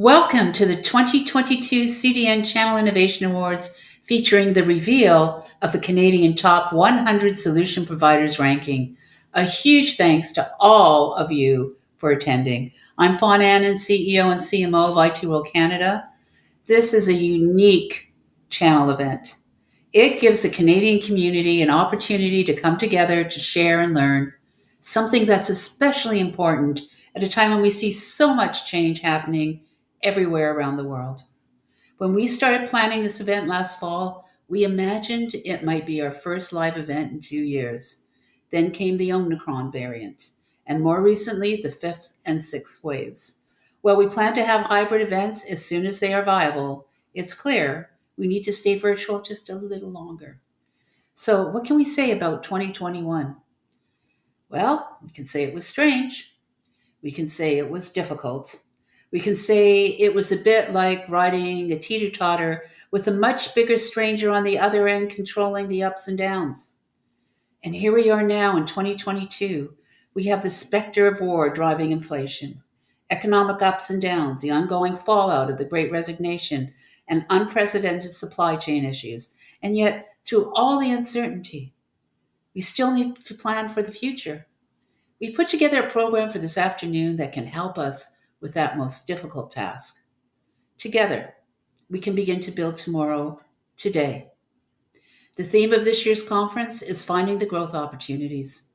Welcome to the 2022 CDN Channel Innovation Awards featuring the reveal of the Canadian Top 100 Solution Providers ranking. A huge thanks to all of you for attending. I'm Fawn Annan, CEO and CMO of IT World Canada. This is a unique channel event. It gives the Canadian community an opportunity to come together to share and learn, something that's especially important at a time when we see so much change happening everywhere around the world. When we started planning this event last fall, we imagined it might be our first live event in 2 years. Then came the Omicron variant, and more recently, the fifth and sixth waves. While we plan to have hybrid events as soon as they are viable, it's clear we need to stay virtual just a little longer. So, what can we say about 2021? Well, we can say it was strange. We can say it was difficult. We can say it was a bit like riding a teeter-totter with a much bigger stranger on the other end controlling the ups and downs. And here we are now in 2022. We have the specter of war driving inflation, economic ups and downs, the ongoing fallout of the Great Resignation, and unprecedented supply chain issues. And yet, through all the uncertainty, we still need to plan for the future. We've put together a program for this afternoon that can help us with that most difficult task. Together, we can begin to build tomorrow, today. The theme of this year's conference is finding the growth opportunities.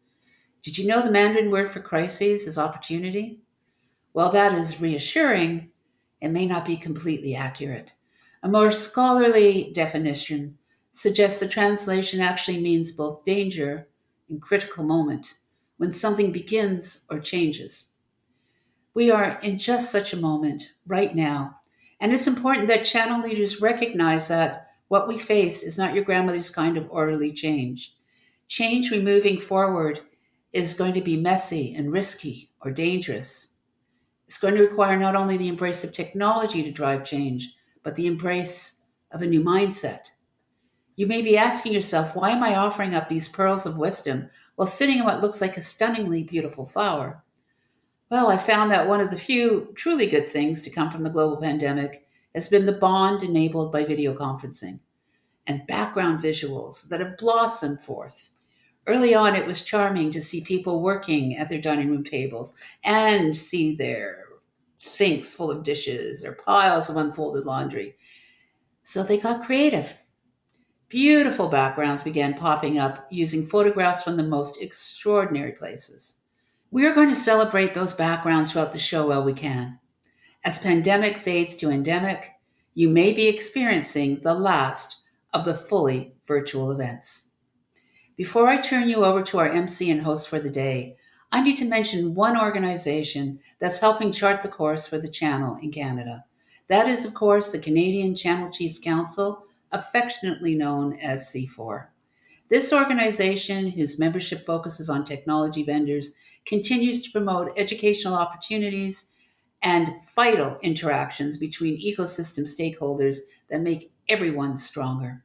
Did you know the Mandarin word for crises is opportunity? While that is reassuring, it may not be completely accurate. A more scholarly definition suggests the translation actually means both danger and critical moment, when something begins or changes. We are in just such a moment right now, and it's important that channel leaders recognize that what we face is not your grandmother's kind of orderly change. Change we moving forward is going to be messy and risky or dangerous. It's going to require not only the embrace of technology to drive change, but the embrace of a new mindset. You may be asking yourself, why am I offering up these pearls of wisdom while sitting in what looks like a stunningly beautiful flower? Well, I found that one of the few truly good things to come from the global pandemic has been the bond enabled by video conferencing and background visuals that have blossomed forth. Early on, it was charming to see people working at their dining room tables and see their sinks full of dishes or piles of unfolded laundry. So they got creative. Beautiful backgrounds began popping up using photographs from the most extraordinary places. We are going to celebrate those backgrounds throughout the show while we can. As pandemic fades to endemic, you may be experiencing the last of the fully virtual events. Before I turn you over to our MC and host for the day, I need to mention one organization that's helping chart the course for the channel in Canada. That is, of course, the Canadian Channel Chiefs Council, affectionately known as C4. This organization, whose membership focuses on technology vendors, continues to promote educational opportunities and vital interactions between ecosystem stakeholders that make everyone stronger.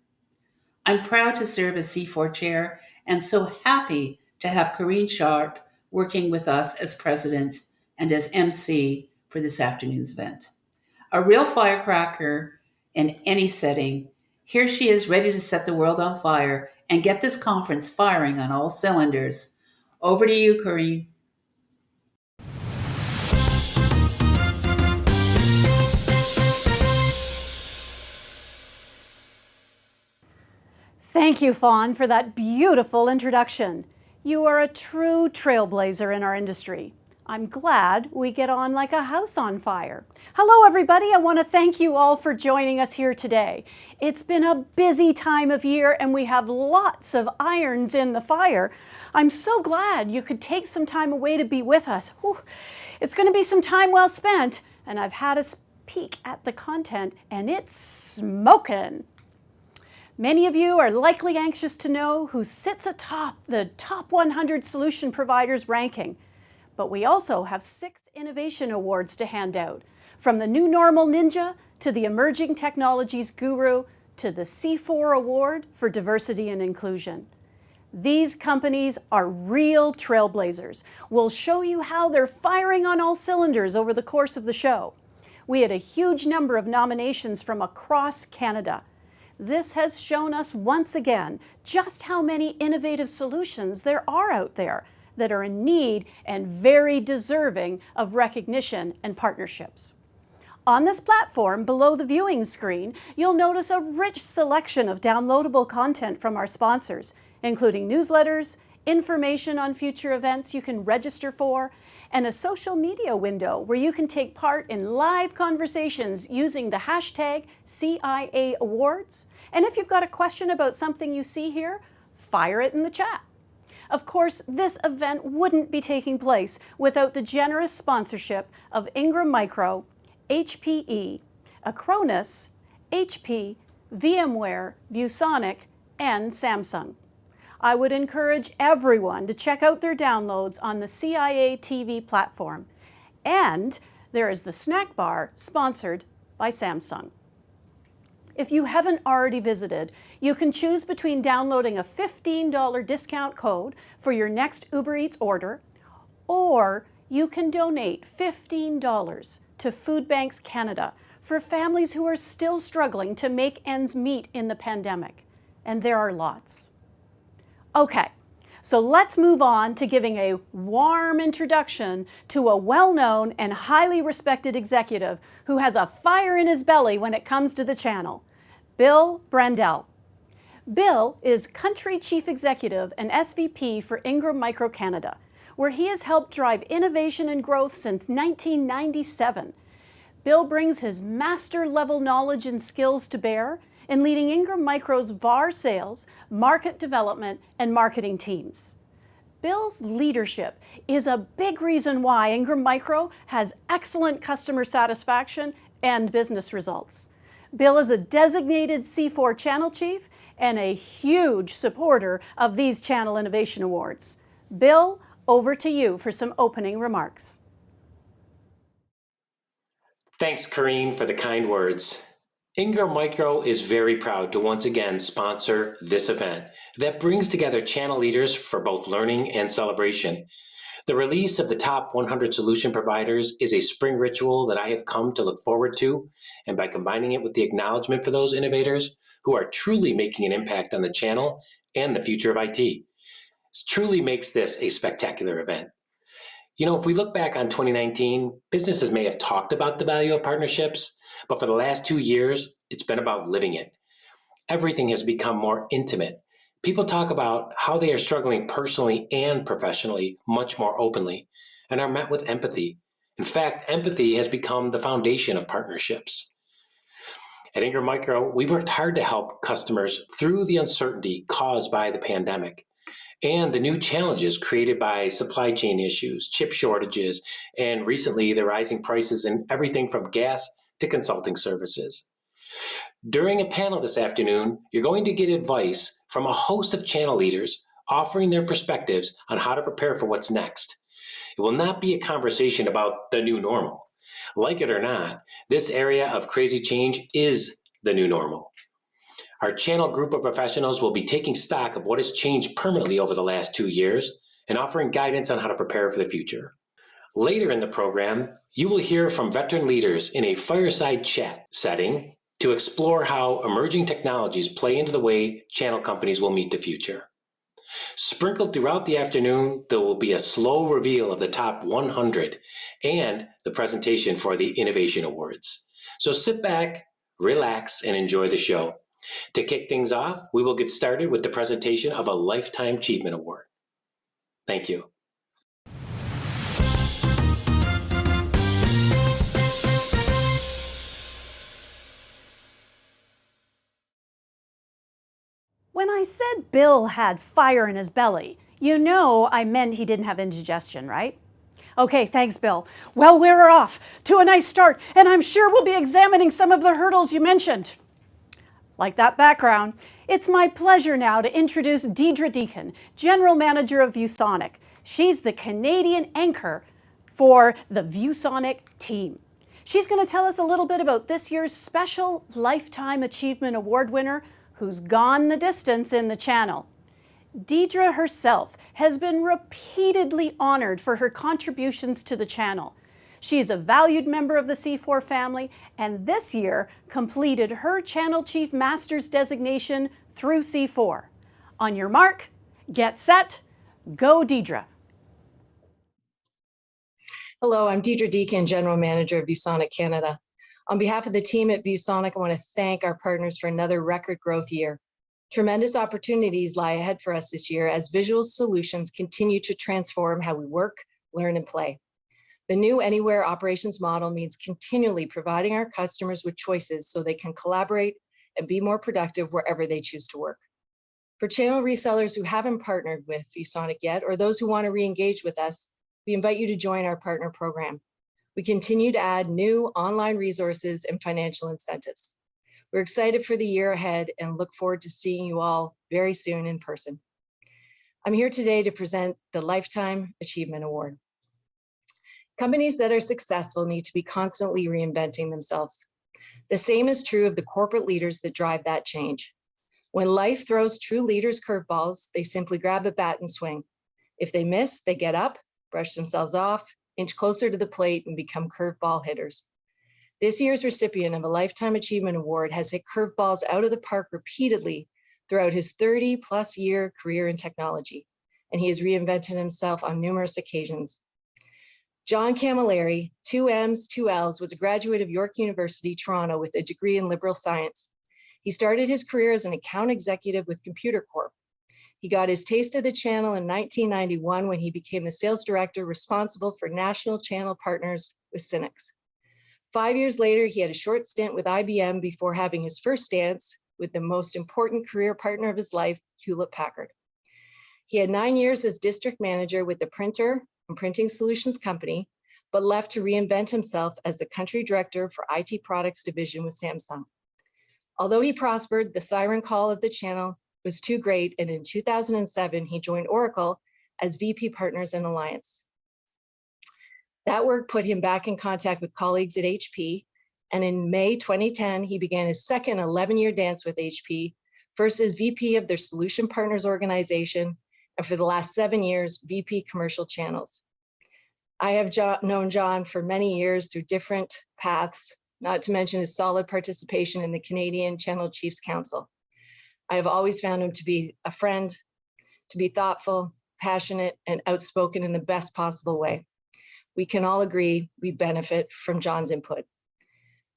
I'm proud to serve as C4 chair and so happy to have Corinne Sharp working with us as president and as MC for this afternoon's event. A real firecracker in any setting, here she is ready to set the world on fire and get this conference firing on all cylinders. Over to you, Corinne. Thank you, Fawn, for that beautiful introduction. You are a true trailblazer in our industry. I'm glad we get on like a house on fire. Hello, everybody. I want to thank you all for joining us here today. It's been a busy time of year and we have lots of irons in the fire. I'm so glad you could take some time away to be with us. Whew. It's going to be some time well spent, and I've had a peek at the content and it's smoking. Many of you are likely anxious to know who sits atop the top 100 solution providers ranking. But we also have 6 innovation awards to hand out, from the New Normal Ninja to the Emerging Technologies Guru to the C4 Award for Diversity and Inclusion. These companies are real trailblazers. We'll show you how they're firing on all cylinders over the course of the show. We had a huge number of nominations from across Canada. This has shown us once again just how many innovative solutions there are out there that are in need and very deserving of recognition and partnerships. On this platform, below the viewing screen, you'll notice a rich selection of downloadable content from our sponsors, including newsletters, information on future events you can register for, and a social media window where you can take part in live conversations using the hashtag CIA Awards. And if you've got a question about something you see here, fire it in the chat. Of course, this event wouldn't be taking place without the generous sponsorship of Ingram Micro, HPE, Acronis, HP, VMware, ViewSonic, and Samsung. I would encourage everyone to check out their downloads on the CIA TV platform. And there is the snack bar sponsored by Samsung. If you haven't already visited, you can choose between downloading a $15 discount code for your next Uber Eats order, or you can donate $15 to Food Banks Canada for families who are still struggling to make ends meet in the pandemic. And there are lots. Okay, so let's move on to giving a warm introduction to a well-known and highly respected executive who has a fire in his belly when it comes to the channel, Bill Brandell. Bill is Country Chief Executive and SVP for Ingram Micro Canada, where he has helped drive innovation and growth since 1997. Bill brings his master-level knowledge and skills to bear in leading Ingram Micro's VAR sales, market development, and marketing teams. Bill's leadership is a big reason why Ingram Micro has excellent customer satisfaction and business results. Bill is a designated C4 channel chief and a huge supporter of these Channel Innovation Awards. Bill, over to you for some opening remarks. Thanks, Corrine, for the kind words. Ingram Micro is very proud to once again sponsor this event that brings together channel leaders for both learning and celebration. The release of the top 100 solution providers is a spring ritual that I have come to look forward to, and by combining it with the acknowledgement for those innovators who are truly making an impact on the channel and the future of IT, it truly makes this a spectacular event. You know, if we look back on 2019, businesses may have talked about the value of partnerships, but for the last 2 years, it's been about living it. Everything has become more intimate. People talk about how they are struggling personally and professionally much more openly and are met with empathy. In fact, empathy has become the foundation of partnerships. At Ingram Micro, we've worked hard to help customers through the uncertainty caused by the pandemic and the new challenges created by supply chain issues, chip shortages, and recently the rising prices in everything from gas to consulting services. During a panel this afternoon, you're going to get advice from a host of channel leaders offering their perspectives on how to prepare for what's next. It will not be a conversation about the new normal. Like it or not, this area of crazy change is the new normal. Our channel group of professionals will be taking stock of what has changed permanently over the last 2 years and offering guidance on how to prepare for the future. Later in the program, you will hear from veteran leaders in a fireside chat setting to explore how emerging technologies play into the way channel companies will meet the future. Sprinkled throughout the afternoon, there will be a slow reveal of the top 100 and the presentation for the Innovation Awards. So sit back, relax, and enjoy the show. To kick things off, we will get started with the presentation of a Lifetime Achievement Award. Thank you. When I said Bill had fire in his belly, you know I meant he didn't have indigestion, right? Okay, thanks, Bill. Well, we're off to a nice start, and I'm sure we'll be examining some of the hurdles you mentioned. Like that background, it's my pleasure now to introduce Deidre Deacon, General Manager of ViewSonic. She's the Canadian anchor for the ViewSonic team. She's going to tell us a little bit about this year's special Lifetime Achievement Award winner who's gone the distance in the channel. Deidre herself has been repeatedly honored for her contributions to the channel. She is a valued member of the C4 family, and this year completed her Channel Chief Master's designation through C4. On your mark, get set, go Deidre. Hello, I'm Deidre Deacon, General Manager of ViewSonic Canada. On behalf of the team at ViewSonic, I want to thank our partners for another record growth year. Tremendous opportunities lie ahead for us this year as visual solutions continue to transform how we work, learn, and play. The new Anywhere operations model means continually providing our customers with choices so they can collaborate and be more productive wherever they choose to work. For channel resellers who haven't partnered with ViewSonic yet, or those who want to re-engage with us, we invite you to join our partner program. We continue to add new online resources and financial incentives. We're excited for the year ahead and look forward to seeing you all very soon in person. I'm here today to present the Lifetime Achievement Award. Companies that are successful need to be constantly reinventing themselves. The same is true of the corporate leaders that drive that change. When life throws true leaders curveballs, they simply grab a bat and swing. If they miss, they get up, brush themselves off, inch closer to the plate, and become curveball hitters. This year's recipient of a Lifetime Achievement Award has hit curveballs out of the park repeatedly throughout his 30-plus year career in technology, and he has reinvented himself on numerous occasions. John Camilleri, 2 M's, 2 L's, was a graduate of York University, Toronto, with a degree in liberal science. He started his career as an account executive with Computer Corp. He got his taste of the channel in 1991 when he became the sales director responsible for national channel partners with Synnex. 5 years later, he had a short stint with IBM before having his first dance with the most important career partner of his life, Hewlett-Packard. He had 9 years as district manager with the printer and printing solutions company, but left to reinvent himself as the country director for IT products division with Samsung. Although he prospered, the siren call of the channel was too great, and in 2007, he joined Oracle as VP Partners and Alliance. That work put him back in contact with colleagues at HP, and in May 2010, he began his second 11-year dance with HP, first as VP of their Solution Partners organization, and for the last 7 years, VP Commercial Channels. I have known John for many years through different paths, not to mention his solid participation in the Canadian Channel Chiefs Council. I have always found him to be a friend, to be thoughtful, passionate, and outspoken in the best possible way. We can all agree we benefit from John's input.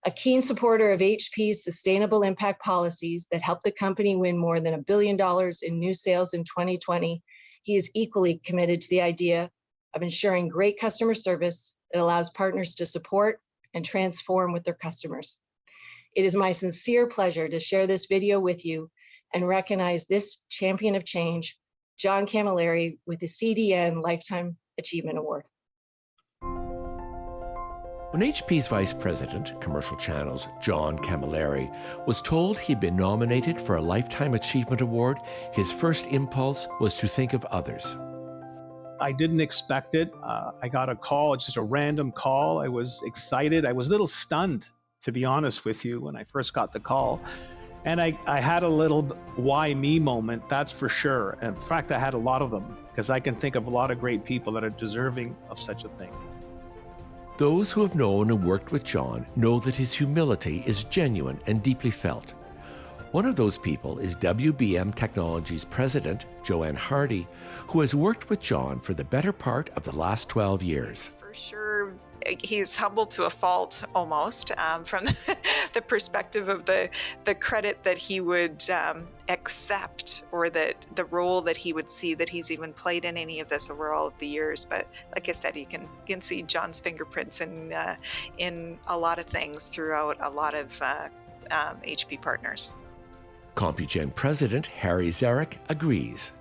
A keen supporter of HP's sustainable impact policies that helped the company win more than $1 billion in new sales in 2020, he is equally committed to the idea of ensuring great customer service that allows partners to support and transform with their customers. It is my sincere pleasure to share this video with you and recognize this champion of change, John Camilleri, with the CDN Lifetime Achievement Award. When HP's Vice President, Commercial Channels, John Camilleri, was told he'd been nominated for a Lifetime Achievement Award, his first impulse was to think of others. I didn't expect it. I got a call, just a random call. I was excited. I was a little stunned, to be honest with you, when I first got the call. And I had a little why me moment, that's for sure. In fact, I had a lot of them because I can think of a lot of great people that are deserving of such a thing. Those who have known and worked with John know that his humility is genuine and deeply felt. One of those people is WBM Technologies President, Joanne Hardy, who has worked with John for the better part of the last 12 years. For sure, he's humble to a fault almost, from the perspective of the credit that he would accept, or that the role that he would see that he's even played in any of this over all of the years. But like I said, you can see John's fingerprints in a lot of things throughout a lot of HP partners. CompuGen President Harry Zarek agrees.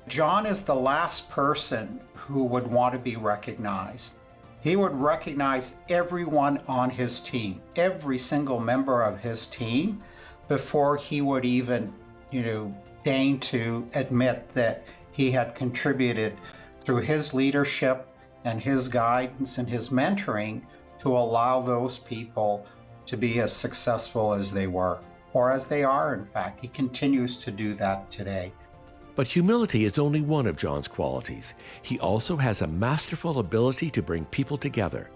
John is the last person who would want to be recognized. He would recognize everyone on his team, every single member of his team, before he would even, deign to admit that he had contributed through his leadership and his guidance and his mentoring to allow those people to be as successful as they were, or as they are, in fact. He continues to do that today. But humility is only one of John's qualities. He also has a masterful ability to bring people together,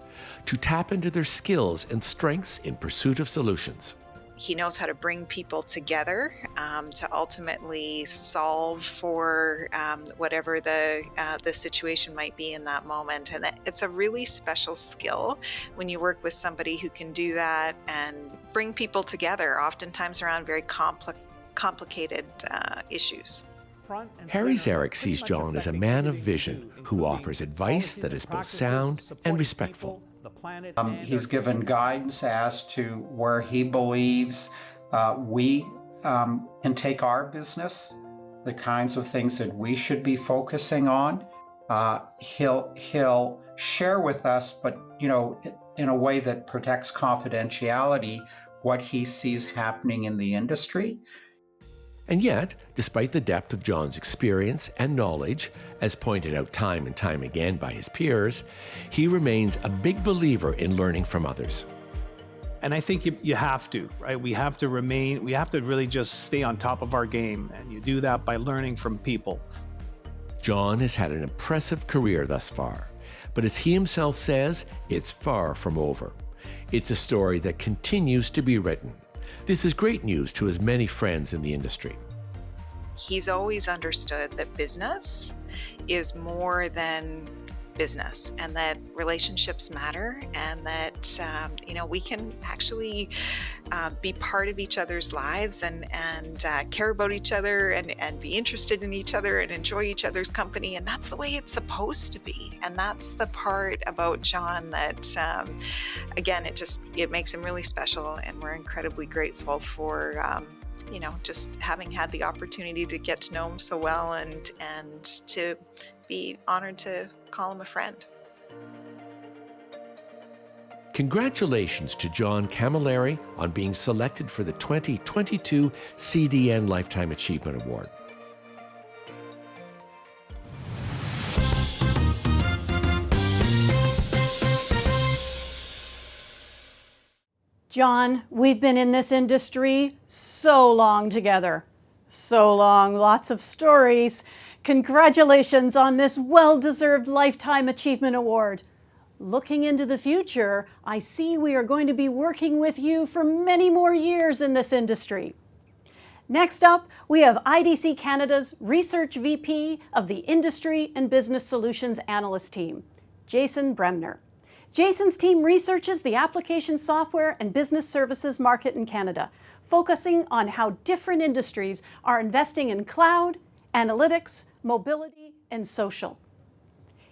to tap into their skills and strengths in pursuit of solutions. He knows how to bring people together to ultimately solve for whatever the situation might be in that moment. And it's a really special skill when you work with somebody who can do that and bring people together, oftentimes around very complicated issues. Harry Zarek sees John as a man of vision who offers advice that is both sound and respectful. He's given guidance as to where he believes we can take our business, the kinds of things that we should be focusing on. He'll share with us, but in a way that protects confidentiality, what he sees happening in the industry. And yet, despite the depth of John's experience and knowledge, as pointed out time and time again by his peers, he remains a big believer in learning from others. And I think you have to, right? We have to really just stay on top of our game. And you do that by learning from people. John has had an impressive career thus far, but as he himself says, it's far from over. It's a story that continues to be written. This is great news to his many friends in the industry. He's always understood that business is more than business, and that relationships matter, and that we can actually be part of each other's lives and care about each other and be interested in each other and enjoy each other's company, and that's the way it's supposed to be. And that's the part about John that again, it makes him really special, and we're incredibly grateful for just having had the opportunity to get to know him so well and to be honored to call him a friend. Congratulations to John Camilleri on being selected for the 2022 CDN Lifetime Achievement Award. John, we've been in this industry so long together. So long, lots of stories. Congratulations on this well-deserved Lifetime Achievement Award. Looking into the future, I see we are going to be working with you for many more years in this industry. Next up, we have IDC Canada's Research VP of the Industry and Business Solutions Analyst Team, Jason Bremner. Jason's team researches the application software and business services market in Canada, focusing on how different industries are investing in cloud, analytics, mobility, and social.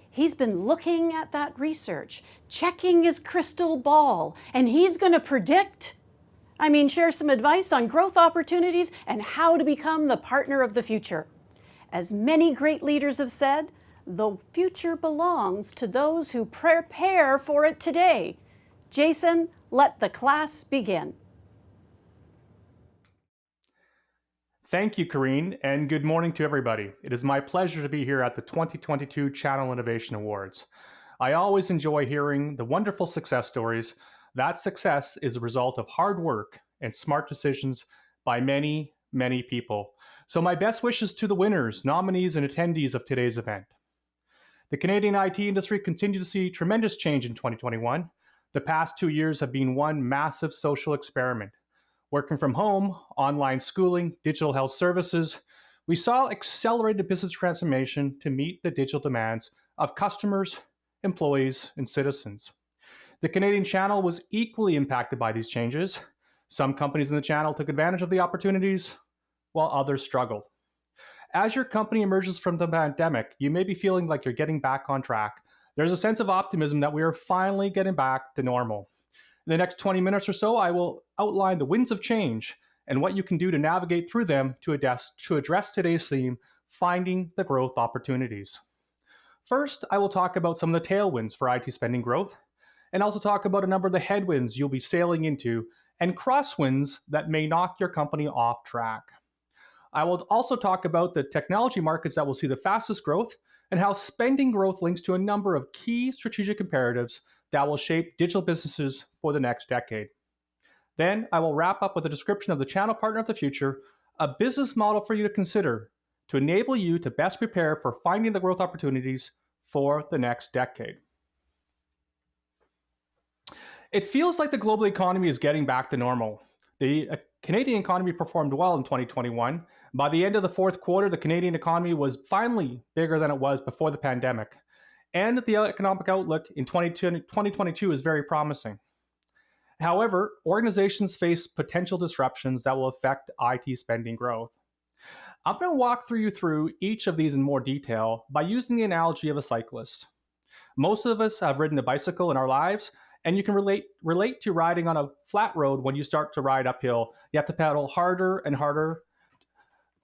He's been looking at that research, checking his crystal ball, and he's going to share some advice on growth opportunities and how to become the partner of the future. As many great leaders have said, the future belongs to those who prepare for it today. Jason, let the class begin. Thank you, Karine, and good morning to everybody. It is my pleasure to be here at the 2022 Channel Innovation Awards. I always enjoy hearing the wonderful success stories. That success is a result of hard work and smart decisions by many, many people. So my best wishes to the winners, nominees, and attendees of today's event. The Canadian IT industry continued to see tremendous change in 2021. The past 2 years have been one massive social experiment. Working from home, online schooling, digital health services, we saw accelerated business transformation to meet the digital demands of customers, employees, and citizens. The Canadian channel was equally impacted by these changes. Some companies in the channel took advantage of the opportunities, while others struggled. As your company emerges from the pandemic, you may be feeling like you're getting back on track. There's a sense of optimism that we are finally getting back to normal. In the next 20 minutes or so, I will outline the winds of change and what you can do to navigate through them to address today's theme, finding the growth opportunities. First, I will talk about some of the tailwinds for IT spending growth, and also talk about a number of the headwinds you'll be sailing into and crosswinds that may knock your company off track. I will also talk about the technology markets that will see the fastest growth and how spending growth links to a number of key strategic imperatives that will shape digital businesses for the next decade. Then I will wrap up with a description of the channel partner of the future, a business model for you to consider to enable you to best prepare for finding the growth opportunities for the next decade. It feels like the global economy is getting back to normal. The Canadian economy performed well in 2021. By the end of the fourth quarter, the Canadian economy was finally bigger than it was before the pandemic. And the economic outlook in 2022 is very promising. However, organizations face potential disruptions that will affect IT spending growth. I'm going to walk you through each of these in more detail by using the analogy of a cyclist. Most of us have ridden a bicycle in our lives, and you can relate to riding on a flat road. When you start to ride uphill, you have to pedal harder and harder.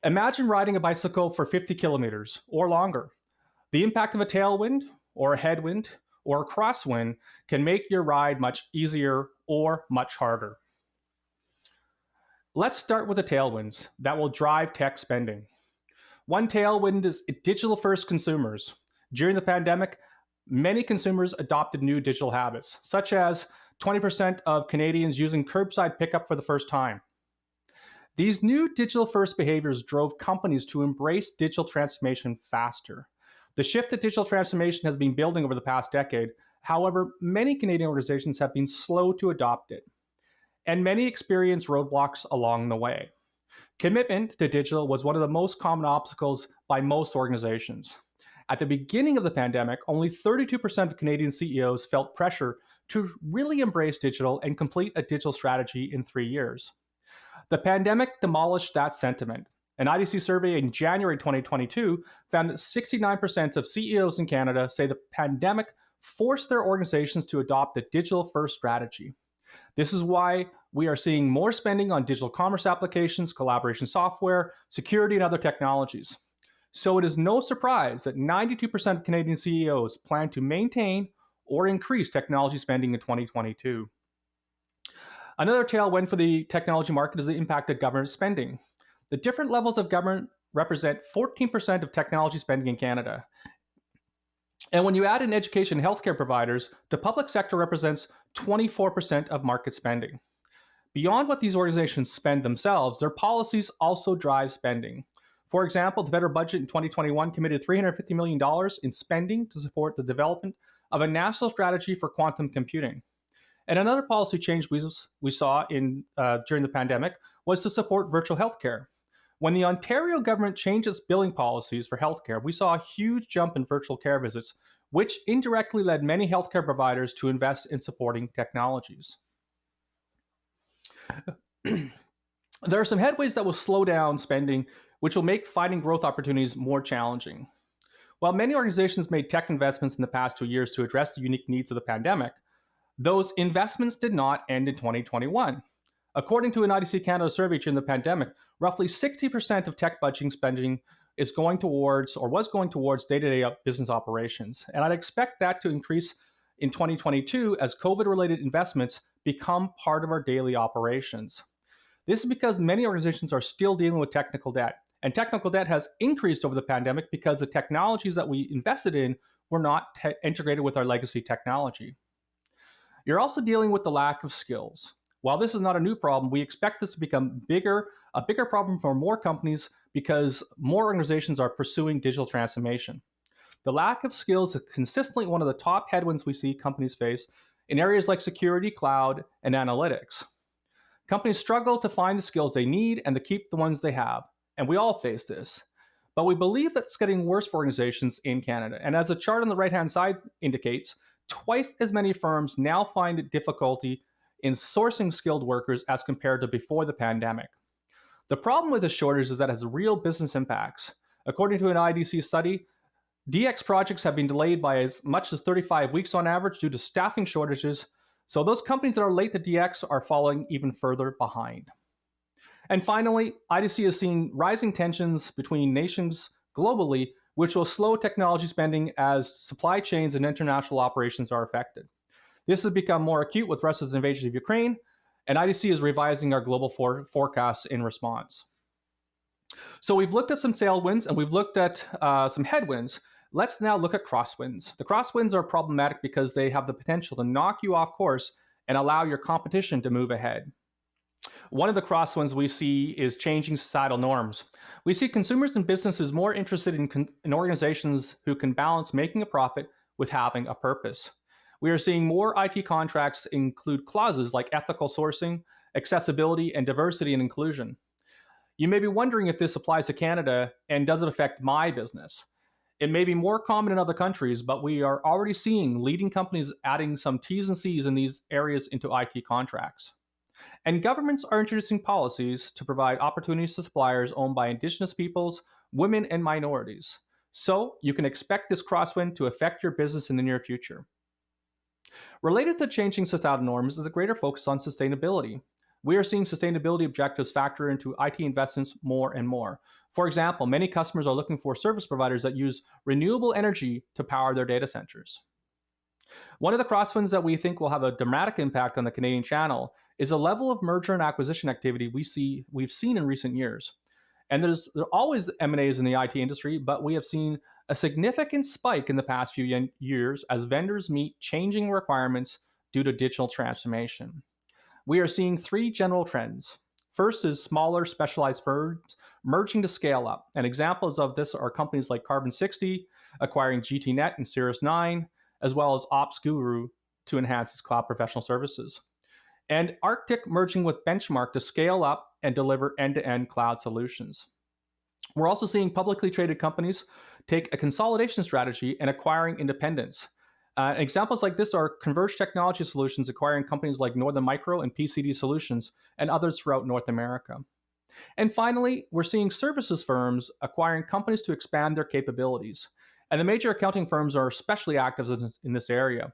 Imagine riding a bicycle for 50 kilometers or longer. The impact of a tailwind or a headwind or a crosswind can make your ride much easier or much harder. Let's start with the tailwinds that will drive tech spending. One tailwind is digital-first consumers. During the pandemic, many consumers adopted new digital habits, such as 20% of Canadians using curbside pickup for the first time. These new digital-first behaviors drove companies to embrace digital transformation faster. The shift to digital transformation has been building over the past decade. However, many Canadian organizations have been slow to adopt it, and many experience roadblocks along the way. Commitment to digital was one of the most common obstacles by most organizations. At the beginning of the pandemic, only 32% of Canadian CEOs felt pressure to really embrace digital and complete a digital strategy in 3 years. The pandemic demolished that sentiment. An IDC survey in January 2022 found that 69% of CEOs in Canada say the pandemic forced their organizations to adopt a digital-first strategy. This is why we are seeing more spending on digital commerce applications, collaboration software, security, and other technologies. So it is no surprise that 92% of Canadian CEOs plan to maintain or increase technology spending in 2022. Another tailwind for the technology market is the impact of government spending. The different levels of government represent 14% of technology spending in Canada. And when you add in education and healthcare providers, the public sector represents 24% of market spending. Beyond what these organizations spend themselves, their policies also drive spending. For example, the federal budget in 2021 committed $350 million in spending to support the development of a national strategy for quantum computing. And another policy change we saw during the pandemic was to support virtual healthcare. When the Ontario government changed its billing policies for healthcare, we saw a huge jump in virtual care visits, which indirectly led many healthcare providers to invest in supporting technologies. There are some headways that will slow down spending, which will make finding growth opportunities more challenging. While many organizations made tech investments in the past 2 years to address the unique needs of the pandemic, those investments did not end in 2021. According to an IDC Canada survey during the pandemic, roughly 60% of tech budgeting spending was going towards day-to-day business operations. And I'd expect that to increase in 2022 as COVID-related investments become part of our daily operations. This is because many organizations are still dealing with technical debt. And technical debt has increased over the pandemic because the technologies that we invested in were not integrated with our legacy technology. You're also dealing with the lack of skills. While this is not a new problem, we expect this to become a bigger problem for more companies because more organizations are pursuing digital transformation. The lack of skills is consistently one of the top headwinds we see companies face in areas like security, cloud, and analytics. Companies struggle to find the skills they need and to keep the ones they have, and we all face this. But we believe that it's getting worse for organizations in Canada. And as the chart on the right-hand side indicates, twice as many firms now find it difficulty in sourcing skilled workers as compared to before the pandemic. The problem with this shortage is that it has real business impacts. According to an IDC study, DX projects have been delayed by as much as 35 weeks on average due to staffing shortages. So those companies that are late to DX are falling even further behind. And finally, IDC is seeing rising tensions between nations globally, which will slow technology spending as supply chains and international operations are affected. This has become more acute with Russia's invasion of Ukraine, and IDC is revising our global forecasts in response. So we've looked at some tailwinds and we've looked at some headwinds. Let's now look at crosswinds. The crosswinds are problematic because they have the potential to knock you off course and allow your competition to move ahead. One of the crosswinds we see is changing societal norms. We see consumers and businesses more interested in organizations who can balance making a profit with having a purpose. We are seeing more IT contracts include clauses like ethical sourcing, accessibility, and diversity and inclusion. You may be wondering if this applies to Canada and does it affect my business? It may be more common in other countries, but we are already seeing leading companies adding some T's and C's in these areas into IT contracts. And governments are introducing policies to provide opportunities to suppliers owned by Indigenous peoples, women, and minorities. So you can expect this crosswind to affect your business in the near future. Related to changing societal norms is a greater focus on sustainability. We are seeing sustainability objectives factor into IT investments more and more. For example, many customers are looking for service providers that use renewable energy to power their data centers. One of the crosswinds that we think will have a dramatic impact on the Canadian channel is the level of merger and acquisition activity we've seen in recent years. And there are always M&As in the IT industry, but we have seen a significant spike in the past few years as vendors meet changing requirements due to digital transformation. We are seeing three general trends. First is smaller specialized firms merging to scale up. And examples of this are companies like Carbon 60 acquiring GTNet and Cirrus-9, as well as OpsGuru to enhance its cloud professional services. And Arctic merging with Benchmark to scale up and deliver end-to-end cloud solutions. We're also seeing publicly traded companies take a consolidation strategy and acquiring independents. Examples like this are Converged Technology Solutions acquiring companies like Northern Micro and PCD Solutions and others throughout North America. And finally, we're seeing services firms acquiring companies to expand their capabilities. And the major accounting firms are especially active in this area.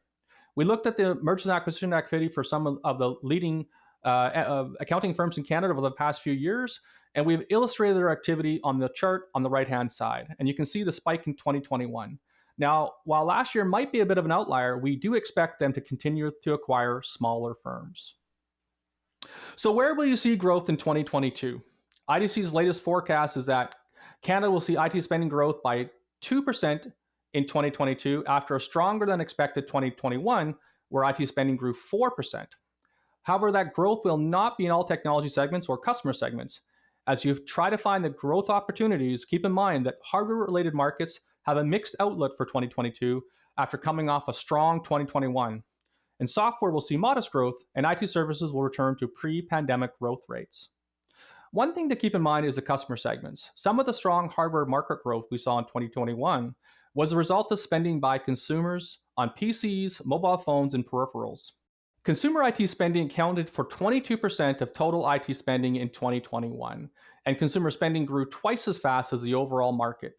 We looked at the mergers and acquisition activity for some of the leading accounting firms in Canada over the past few years, and we've illustrated their activity on the chart on the right-hand side. And you can see the spike in 2021. Now, while last year might be a bit of an outlier, we do expect them to continue to acquire smaller firms. So where will you see growth in 2022? IDC's latest forecast is that Canada will see IT spending growth by 2% in 2022 after a stronger than expected 2021, where IT spending grew 4%. However, that growth will not be in all technology segments or customer segments. As you try to find the growth opportunities, keep in mind that hardware-related markets have a mixed outlook for 2022 after coming off a strong 2021. And software will see modest growth, and IT services will return to pre-pandemic growth rates. One thing to keep in mind is the customer segments. Some of the strong hardware market growth we saw in 2021 was a result of spending by consumers on PCs, mobile phones, and peripherals. Consumer IT spending accounted for 22% of total IT spending in 2021, and consumer spending grew twice as fast as the overall market.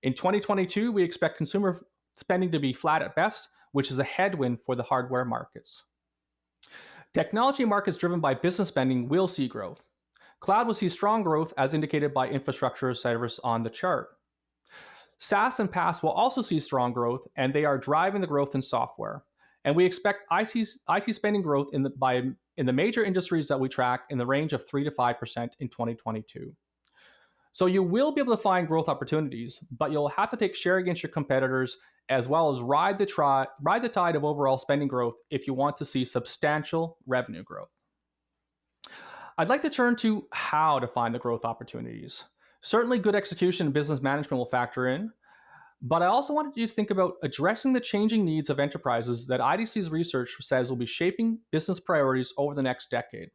In 2022, we expect consumer spending to be flat at best, which is a headwind for the hardware markets. Technology markets driven by business spending will see growth. Cloud will see strong growth as indicated by infrastructure as service on the chart. SaaS and PaaS will also see strong growth, and they are driving the growth in software. And we expect IT spending growth in the major industries that we track in the range of 3 to 5% in 2022. So you will be able to find growth opportunities, but you'll have to take share against your competitors as well as ride the tide of overall spending growth if you want to see substantial revenue growth. I'd like to turn to how to find the growth opportunities. Certainly good execution and business management will factor in, but I also wanted you to think about addressing the changing needs of enterprises that IDC's research says will be shaping business priorities over the next decade.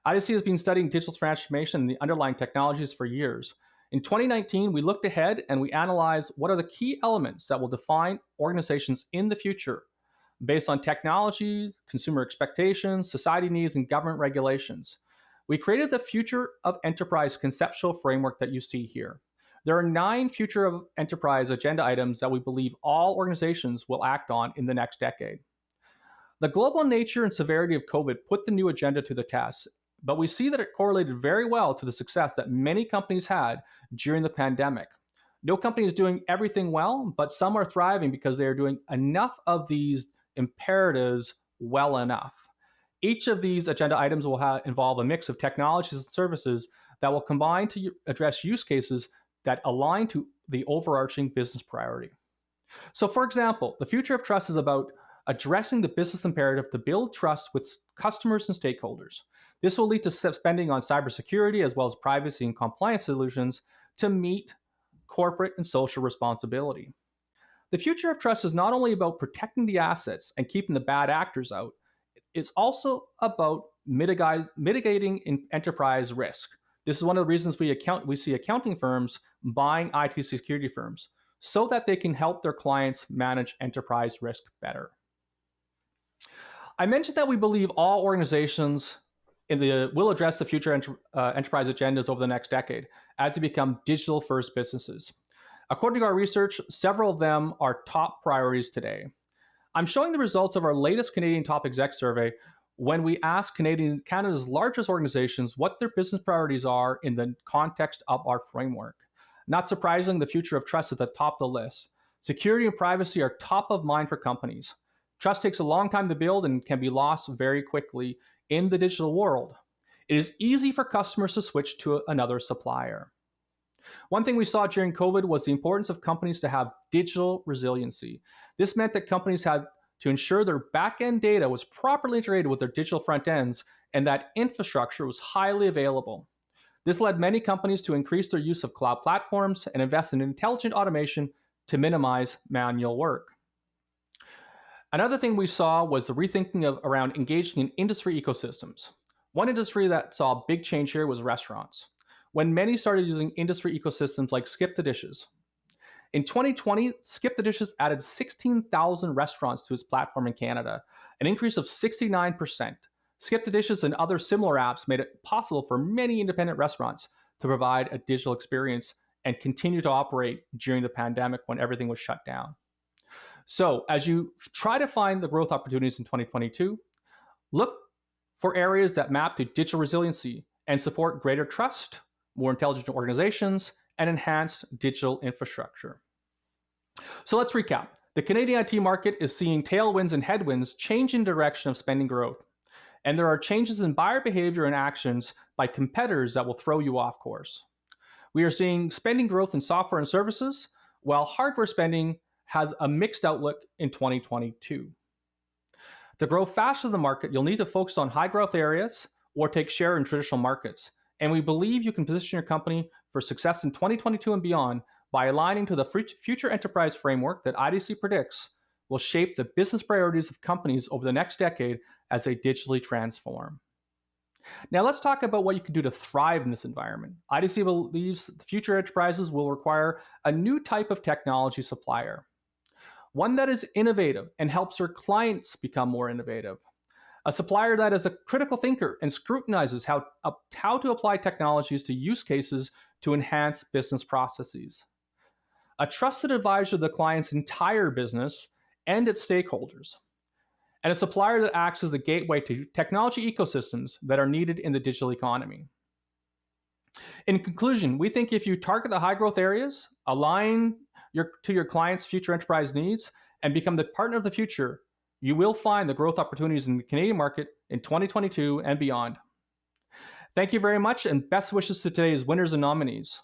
IDC has been studying digital transformation and the underlying technologies for years. In 2019, we looked ahead and we analyzed what are the key elements that will define organizations in the future based on technology, consumer expectations, society needs, and government regulations. We created the Future of Enterprise conceptual framework that you see here. There are 9 Future of Enterprise agenda items that we believe all organizations will act on in the next decade. The global nature and severity of COVID put the new agenda to the test, but we see that it correlated very well to the success that many companies had during the pandemic. No company is doing everything well, but some are thriving because they are doing enough of these imperatives well enough. Each of these agenda items will involve a mix of technologies and services that will combine to address use cases that align to the overarching business priority. So for example, the future of trust is about addressing the business imperative to build trust with customers and stakeholders. This will lead to spending on cybersecurity as well as privacy and compliance solutions to meet corporate and social responsibility. The future of trust is not only about protecting the assets and keeping the bad actors out, it's also about mitigating enterprise risk. This is one of the reasons we see accounting firms buying IT security firms so that they can help their clients manage enterprise risk better. I mentioned that we believe all organizations will address the future enterprise agendas over the next decade as they become digital-first businesses. According to our research, several of them are top priorities today. I'm showing the results of our latest Canadian Top Exec survey when we asked Canada's largest organizations what their business priorities are in the context of our framework. Not surprisingly, the future of trust is at the top of the list. Security and privacy are top of mind for companies. Trust takes a long time to build and can be lost very quickly in the digital world. It is easy for customers to switch to another supplier. One thing we saw during COVID was the importance of companies to have digital resiliency. This meant that companies had to ensure their back-end data was properly integrated with their digital front ends and that infrastructure was highly available. This led many companies to increase their use of cloud platforms and invest in intelligent automation to minimize manual work. Another thing we saw was the rethinking around engaging in industry ecosystems. One industry that saw a big change here was restaurants, when many started using industry ecosystems like Skip the Dishes. In 2020, Skip the Dishes added 16,000 restaurants to its platform in Canada, an increase of 69%. Skip the Dishes and other similar apps made it possible for many independent restaurants to provide a digital experience and continue to operate during the pandemic when everything was shut down. So, as you try to find the growth opportunities in 2022, look for areas that map to digital resiliency and support greater trust, more intelligent organizations, and enhanced digital infrastructure. So let's recap. The Canadian IT market is seeing tailwinds and headwinds change in direction of spending growth. And there are changes in buyer behavior and actions by competitors that will throw you off course. We are seeing spending growth in software and services, while hardware spending has a mixed outlook in 2022. To grow faster than the market, you'll need to focus on high growth areas or take share in traditional markets. And we believe you can position your company for success in 2022 and beyond by aligning to the future enterprise framework that IDC predicts will shape the business priorities of companies over the next decade as they digitally transform. Now let's talk about what you can do to thrive in this environment. IDC believes the future enterprises will require a new type of technology supplier, one that is innovative and helps their clients become more innovative. A supplier that is a critical thinker and scrutinizes how to apply technologies to use cases to enhance business processes. A trusted advisor to the client's entire business and its stakeholders. And a supplier that acts as the gateway to technology ecosystems that are needed in the digital economy. In conclusion, we think if you target the high growth areas, align to your client's future enterprise needs, and become the partner of the future, you will find the growth opportunities in the Canadian market in 2022 and beyond. Thank you very much, and best wishes to today's winners and nominees.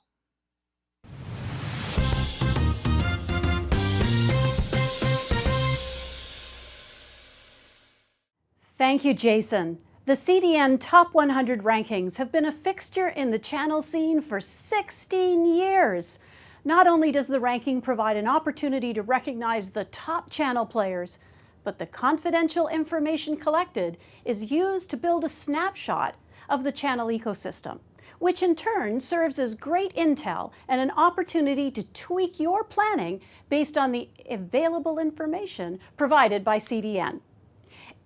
Thank you, Jason. The CDN Top 100 rankings have been a fixture in the channel scene for 16 years. Not only does the ranking provide an opportunity to recognize the top channel players, but the confidential information collected is used to build a snapshot of the channel ecosystem, which in turn serves as great intel and an opportunity to tweak your planning based on the available information provided by CDN.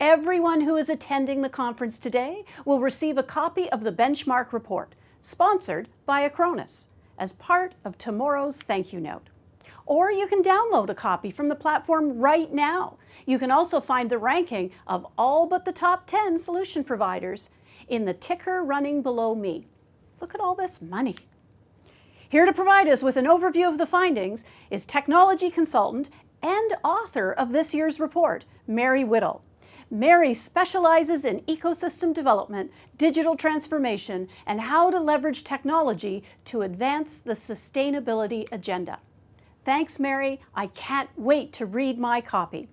Everyone who is attending the conference today will receive a copy of the benchmark report, sponsored by Acronis, as part of tomorrow's thank you note. Or you can download a copy from the platform right now. You can also find the ranking of all but the top 10 solution providers in the ticker running below me. Look at all this money. Here to provide us with an overview of the findings is technology consultant and author of this year's report, Mary Whittle. Mary specializes in ecosystem development, digital transformation, and how to leverage technology to advance the sustainability agenda. Thanks, Mary. I can't wait to read my copy.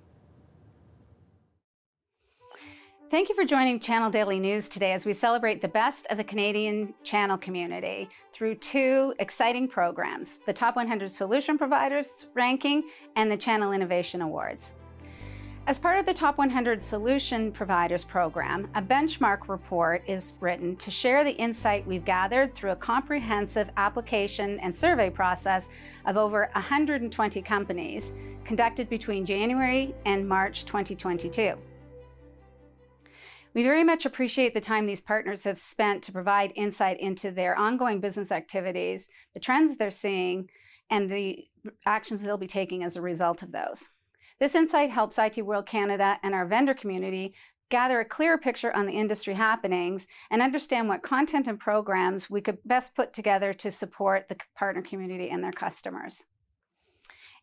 Thank you for joining Channel Daily News today as we celebrate the best of the Canadian channel community through two exciting programs, the Top 100 Solution Providers Ranking and the Channel Innovation Awards. As part of the Top 100 Solution Providers program, a benchmark report is written to share the insight we've gathered through a comprehensive application and survey process of over 120 companies conducted between January and March 2022. We very much appreciate the time these partners have spent to provide insight into their ongoing business activities, the trends they're seeing, and the actions they'll be taking as a result of those. This insight helps IT World Canada and our vendor community gather a clearer picture on the industry happenings and understand what content and programs we could best put together to support the partner community and their customers.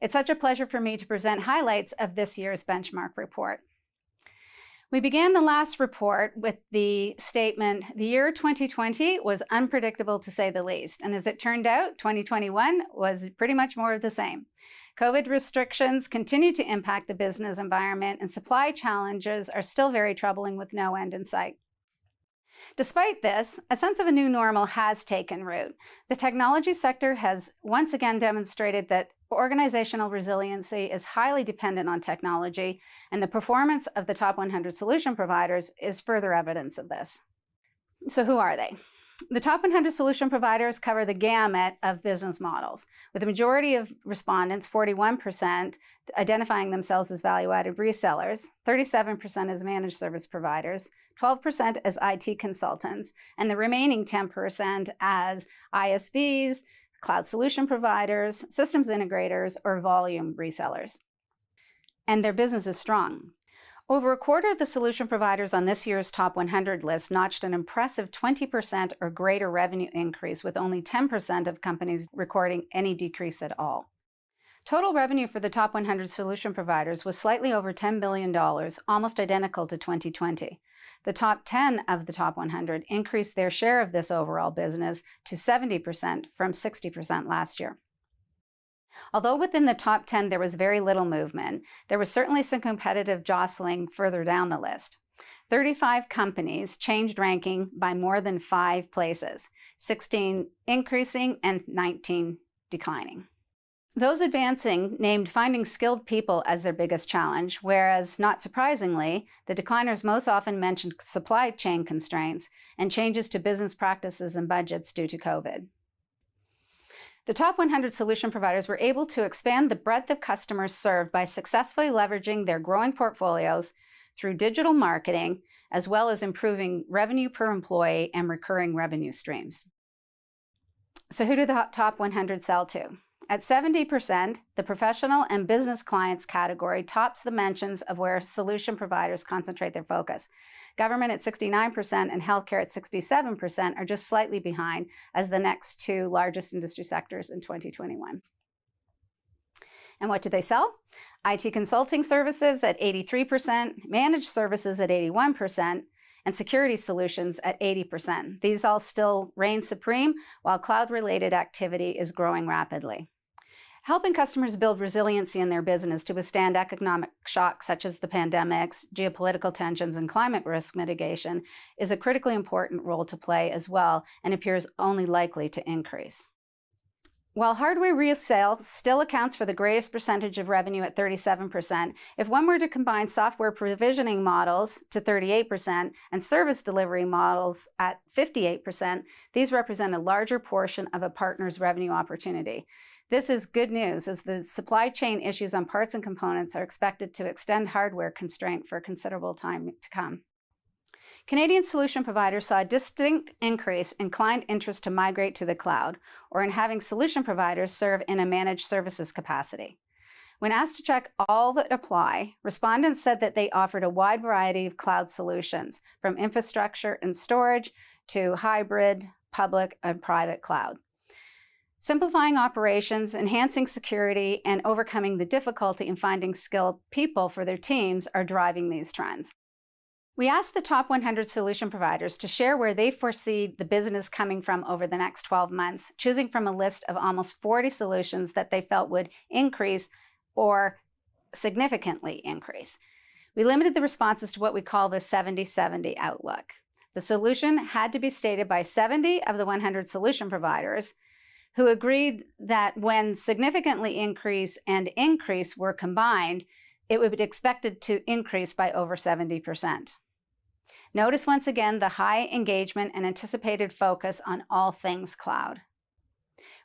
It's such a pleasure for me to present highlights of this year's benchmark report. We began the last report with the statement, the year 2020 was unpredictable to say the least. And as it turned out, 2021 was pretty much more of the same. COVID restrictions continue to impact the business environment, and supply challenges are still very troubling with no end in sight. Despite this, a sense of a new normal has taken root. The technology sector has once again demonstrated that organizational resiliency is highly dependent on technology, and the performance of the top 100 solution providers is further evidence of this. So who are they? The top 100 solution providers cover the gamut of business models, with a majority of respondents, 41%, identifying themselves as value-added resellers, 37% as managed service providers, 12% as IT consultants, and the remaining 10% as ISVs, cloud solution providers, systems integrators, or volume resellers. And their business is strong. Over a quarter of the solution providers on this year's Top 100 list notched an impressive 20% or greater revenue increase, with only 10% of companies recording any decrease at all. Total revenue for the top 100 solution providers was slightly over $10 billion, almost identical to 2020. The top 10 of the top 100 increased their share of this overall business to 70% from 60% last year. Although within the top 10 there was very little movement, there was certainly some competitive jostling further down the list. 35 companies changed ranking by more than 5 places, 16 increasing and 19 declining. Those advancing named finding skilled people as their biggest challenge, whereas, not surprisingly, the decliners most often mentioned supply chain constraints and changes to business practices and budgets due to COVID. The top 100 solution providers were able to expand the breadth of customers served by successfully leveraging their growing portfolios through digital marketing, as well as improving revenue per employee and recurring revenue streams. So who do the top 100 sell to? At 70%, the professional and business clients category tops the mentions of where solution providers concentrate their focus. Government at 69% and healthcare at 67% are just slightly behind as the next two largest industry sectors in 2021. And what do they sell? IT consulting services at 83%, managed services at 81%, and security solutions at 80%. These all still reign supreme, while cloud-related activity is growing rapidly. Helping customers build resiliency in their business to withstand economic shocks such as the pandemics, geopolitical tensions, and climate risk mitigation is a critically important role to play as well, and appears only likely to increase. While hardware resale still accounts for the greatest percentage of revenue at 37%, if one were to combine software provisioning models to 38% and service delivery models at 58%, these represent a larger portion of a partner's revenue opportunity. This is good news, as the supply chain issues on parts and components are expected to extend hardware constraint for a considerable time to come. Canadian solution providers saw a distinct increase in client interest to migrate to the cloud, or in having solution providers serve in a managed services capacity. When asked to check all that apply, respondents said that they offered a wide variety of cloud solutions, from infrastructure and storage to hybrid, public, and private cloud. Simplifying operations, enhancing security, and overcoming the difficulty in finding skilled people for their teams are driving these trends. We asked the top 100 solution providers to share where they foresee the business coming from over the next 12 months, choosing from a list of almost 40 solutions that they felt would increase or significantly increase. We limited the responses to what we call the 70-70 outlook. The solution had to be stated by 70 of the 100 solution providers who agreed that when significantly increase and increase were combined, it would be expected to increase by over 70%. Notice once again the high engagement and anticipated focus on all things cloud.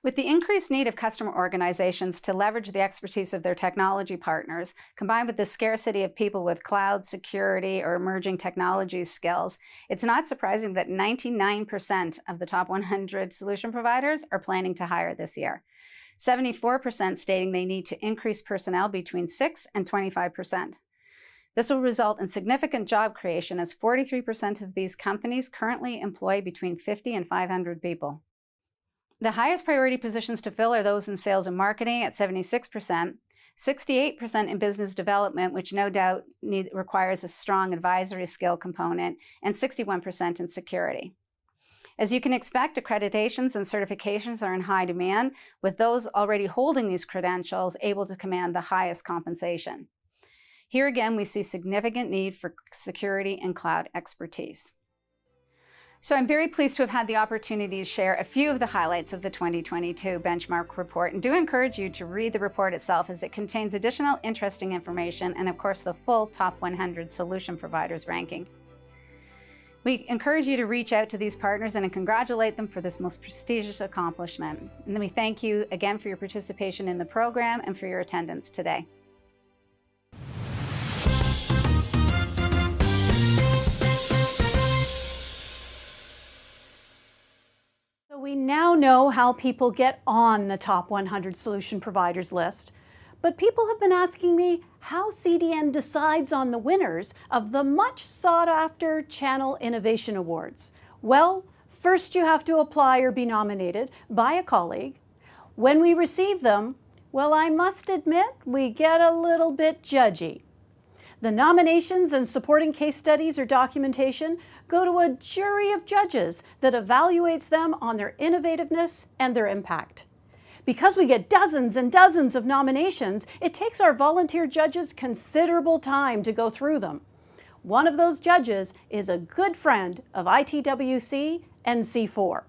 With the increased need of customer organizations to leverage the expertise of their technology partners, combined with the scarcity of people with cloud security or emerging technologies skills, it's not surprising that 99% of the top 100 solution providers are planning to hire this year. 74% stating they need to increase personnel between 6 and 25%. This will result in significant job creation as 43% of these companies currently employ between 50 and 500 people. The highest priority positions to fill are those in sales and marketing at 76%, 68% in business development, which no doubt requires a strong advisory skill component, and 61% in security. As you can expect, accreditations and certifications are in high demand, with those already holding these credentials able to command the highest compensation. Here again, we see significant need for security and cloud expertise. So I'm very pleased to have had the opportunity to share a few of the highlights of the 2022 benchmark report, and do encourage you to read the report itself as it contains additional interesting information and of course the full top 100 solution providers ranking. We encourage you to reach out to these partners and congratulate them for this most prestigious accomplishment. And then we thank you again for your participation in the program and for your attendance today. So we now know how people get on the top 100 solution providers list, but people have been asking me how CDN decides on the winners of the much sought after Channel Innovation Awards. Well, first you have to apply or be nominated by a colleague. When we receive them, well, I must admit, we get a little bit judgy. The nominations and supporting case studies or documentation go to a jury of judges that evaluates them on their innovativeness and their impact. Because we get dozens and dozens of nominations, it takes our volunteer judges considerable time to go through them. One of those judges is a good friend of ITWC and C4.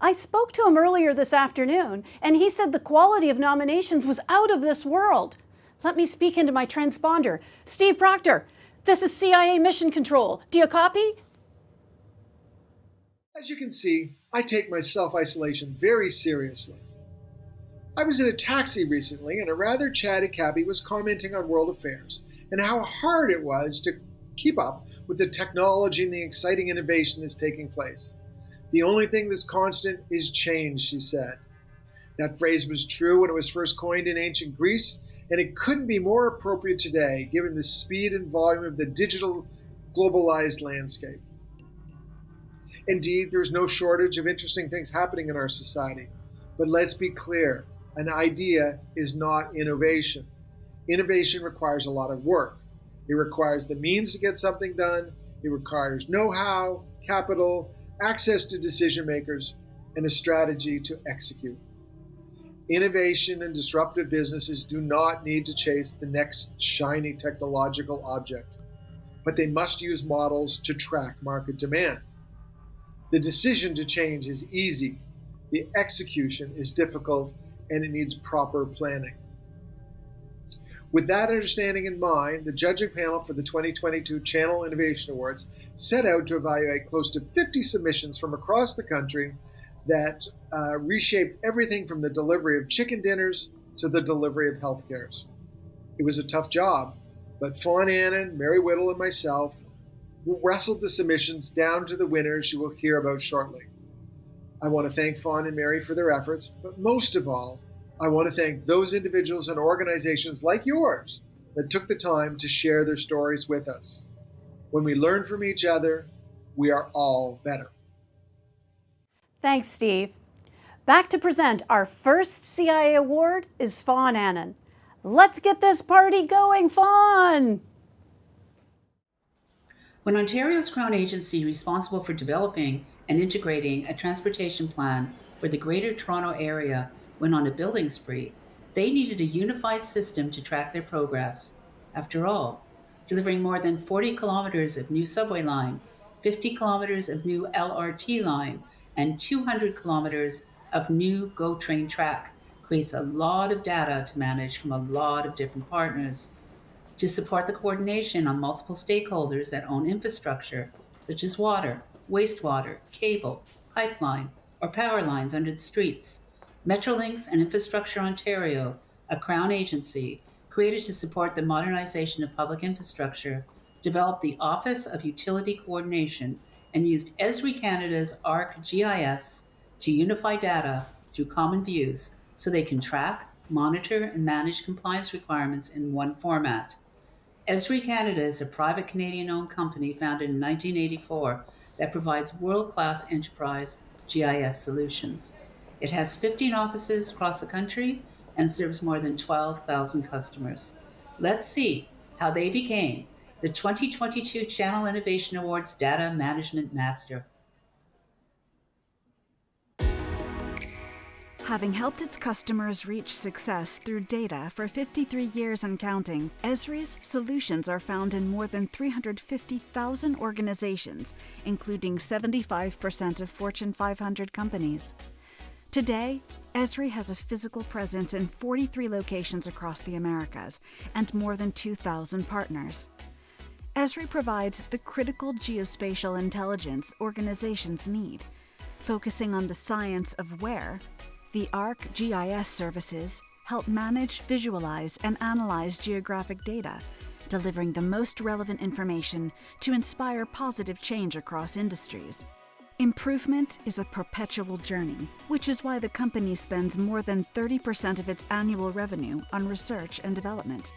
I spoke to him earlier this afternoon, and he said the quality of nominations was out of this world. Let me speak into my transponder. Steve Proctor, this is CIA Mission Control. Do you copy? As you can see, I take my self-isolation very seriously. I was in a taxi recently, and a rather chatty cabbie was commenting on world affairs and how hard it was to keep up with the technology and the exciting innovation that's taking place. The only thing that's constant is change, she said. That phrase was true when it was first coined in ancient Greece, and it couldn't be more appropriate today, given the speed and volume of the digital, globalized landscape. Indeed, there's no shortage of interesting things happening in our society. But let's be clear, an idea is not innovation. Innovation requires a lot of work. It requires the means to get something done. It requires know-how, capital, access to decision makers, and a strategy to execute. Innovation and disruptive businesses do not need to chase the next shiny technological object, but they must use models to track market demand. The decision to change is easy. The execution is difficult, and it needs proper planning. With that understanding in mind, the judging panel for the 2022 Channel Innovation Awards set out to evaluate close to 50 submissions from across the country that reshaped everything from the delivery of chicken dinners to the delivery of healthcares. It was a tough job, but Fawn Annan, Mary Whittle, and myself wrestled the submissions down to the winners you will hear about shortly. I want to thank Fawn and Mary for their efforts, but most of all, I want to thank those individuals and organizations like yours that took the time to share their stories with us. When we learn from each other, we are all better. Thanks, Steve. Back to present our first CIA award is Fawn Annan. Let's get this party going, Fawn! When Ontario's Crown agency responsible for developing and integrating a transportation plan for the Greater Toronto Area went on a building spree, they needed a unified system to track their progress. After all, delivering more than 40 kilometers of new subway line, 50 kilometers of new LRT line, and 200 kilometers of new GO train track. Creates a lot of data to manage from a lot of different partners. To support the coordination on multiple stakeholders that own infrastructure, such as water, wastewater, cable, pipeline, or power lines under the streets. Metrolinx and Infrastructure Ontario, a Crown agency created to support the modernization of public infrastructure, developed the Office of Utility Coordination and used Esri Canada's ArcGIS to unify data through common views so they can track, monitor, and manage compliance requirements in one format. Esri Canada is a private Canadian-owned company founded in 1984 that provides world-class enterprise GIS solutions. It has 15 offices across the country and serves more than 12,000 customers. Let's see how they became the 2022 Channel Innovation Awards Data Management Master. Having helped its customers reach success through data for 53 years and counting, Esri's solutions are found in more than 350,000 organizations, including 75% of Fortune 500 companies. Today, Esri has a physical presence in 43 locations across the Americas and more than 2,000 partners. Esri provides the critical geospatial intelligence organizations need, focusing on the science of where. The ArcGIS services help manage, visualize, and analyze geographic data, delivering the most relevant information to inspire positive change across industries. Improvement is a perpetual journey, which is why the company spends more than 30% of its annual revenue on research and development.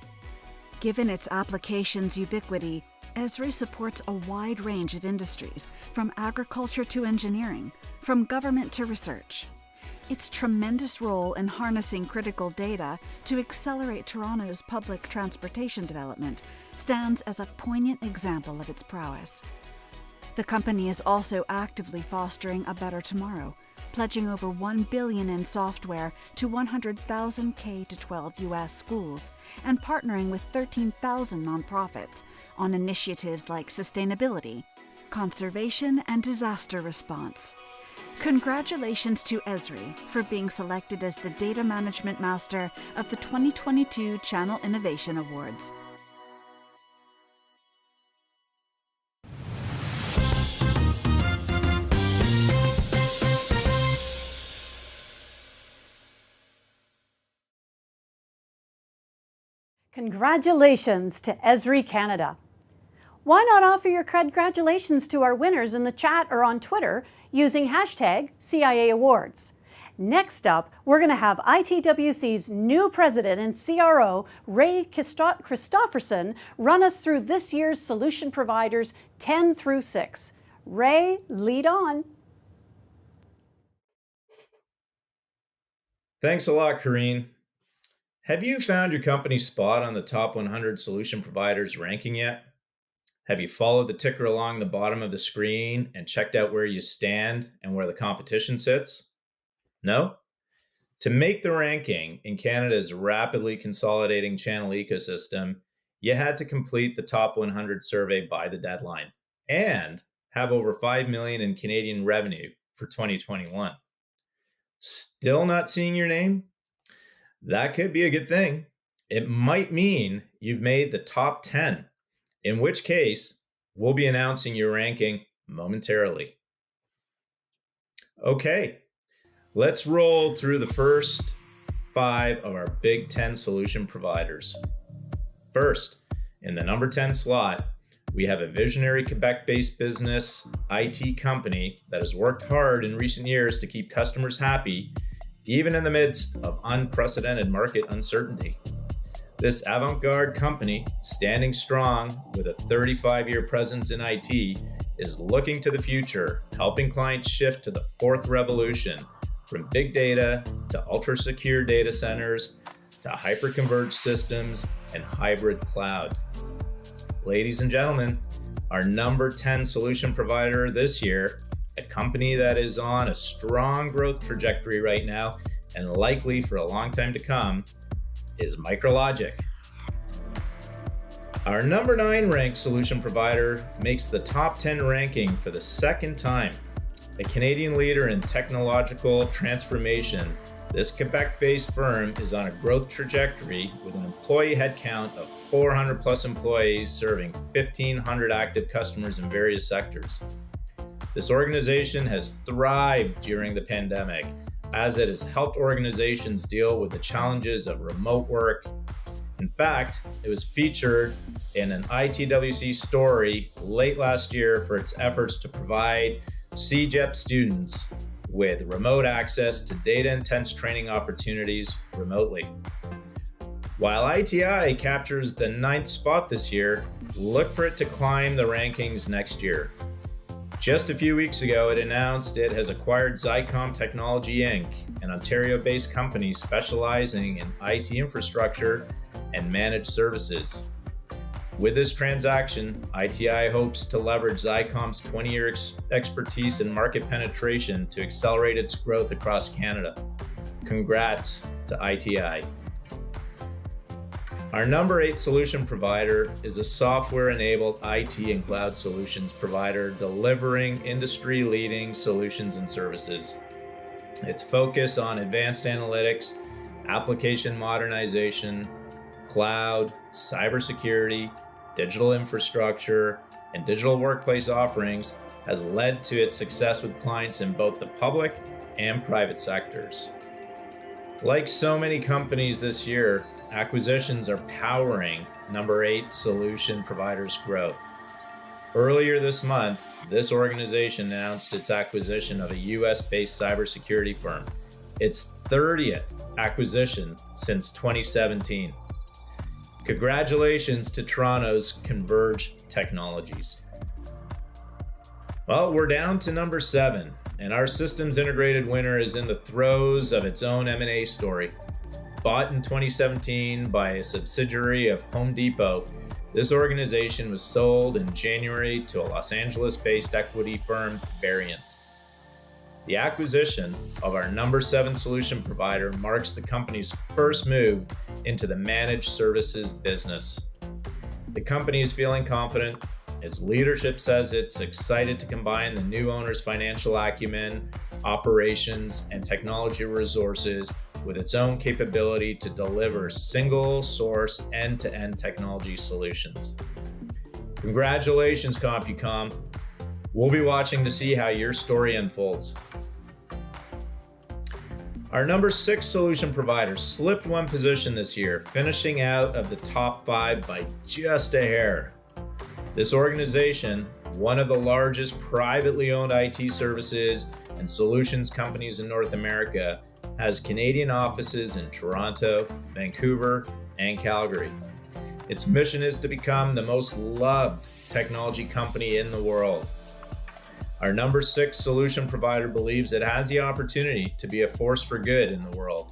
Given its applications' ubiquity, Esri supports a wide range of industries, from agriculture to engineering, from government to research. Its tremendous role in harnessing critical data to accelerate Toronto's public transportation development stands as a poignant example of its prowess. The company is also actively fostering a better tomorrow, pledging over $1 billion in software to 100,000 K-12 U.S. schools and partnering with 13,000 nonprofits on initiatives like sustainability, conservation, and disaster response. Congratulations to Esri for being selected as the Data Management Master of the 2022 Channel Innovation Awards. Congratulations to Esri Canada. Why not offer your congratulations to our winners in the chat or on Twitter using hashtag CIA Awards? Next up, we're going to have ITWC's new president and CRO, Ray Christofferson, run us through this year's solution providers 10 through 6. Ray, lead on. Thanks a lot, Corrine. Have you found your company's spot on the top 100 solution providers ranking yet? Have you followed the ticker along the bottom of the screen and checked out where you stand and where the competition sits? No? To make the ranking in Canada's rapidly consolidating channel ecosystem, you had to complete the top 100 survey by the deadline and have over $5 million in Canadian revenue for 2021. Still not seeing your name? That could be a good thing. It might mean you've made the top 10, in which case we'll be announcing your ranking momentarily. Okay, let's roll through the first 5 of our Big 10 solution providers. First, in the number 10 slot, we have a visionary Quebec-based business IT company that has worked hard in recent years to keep customers happy, even in the midst of unprecedented market uncertainty. This avant-garde company, standing strong with a 35-year presence in IT, is looking to the future, helping clients shift to the fourth revolution, from big data to ultra-secure data centers to hyper-converged systems and hybrid cloud. Ladies and gentlemen, our number 10 solution provider this year, a company that is on a strong growth trajectory right now and likely for a long time to come, is MicroLogic. Our number 9 ranked solution provider makes the top 10 ranking for the second time. A Canadian leader in technological transformation, this Quebec-based firm is on a growth trajectory with an employee headcount of 400 plus employees serving 1,500 active customers in various sectors. This organization has thrived during the pandemic as it has helped organizations deal with the challenges of remote work. In fact, it was featured in an ITWC story late last year for its efforts to provide CEGEP students with remote access to data-intense training opportunities remotely. While ITI captures the 9th spot this year, look for it to climb the rankings next year. Just a few weeks ago, it announced it has acquired Zycom Technology Inc., an Ontario-based company specializing in IT infrastructure and managed services. With this transaction, ITI hopes to leverage Zycom's 20-year expertise in market penetration to accelerate its growth across Canada. Congrats to ITI. Our number 8 solution provider is a software-enabled IT and cloud solutions provider delivering industry-leading solutions and services. Its focus on advanced analytics, application modernization, cloud, cybersecurity, digital infrastructure, and digital workplace offerings has led to its success with clients in both the public and private sectors. Like so many companies this year, acquisitions are powering number 8 solution providers' growth. Earlier this month, this organization announced its acquisition of a US-based cybersecurity firm, its 30th acquisition since 2017. Congratulations to Toronto's Converge Technologies. Well, we're down to number 7, and our systems integrated winner is in the throes of its own M&A story. Bought in 2017 by a subsidiary of Home Depot, this organization was sold in January to a Los Angeles-based equity firm, Variant. The acquisition of our number 7 solution provider marks the company's first move into the managed services business. The company is feeling confident. Its leadership says it's excited to combine the new owner's financial acumen, operations, and technology resources with its own capability to deliver single-source end-to-end technology solutions. Congratulations, CompuCom. We'll be watching to see how your story unfolds. Our number 6 solution provider slipped one position this year, finishing out of the top 5 by just a hair. This organization, one of the largest privately owned IT services and solutions companies in North America, has Canadian offices in Toronto, Vancouver, and Calgary. Its mission is to become the most loved technology company in the world. Our number 6 solution provider believes it has the opportunity to be a force for good in the world.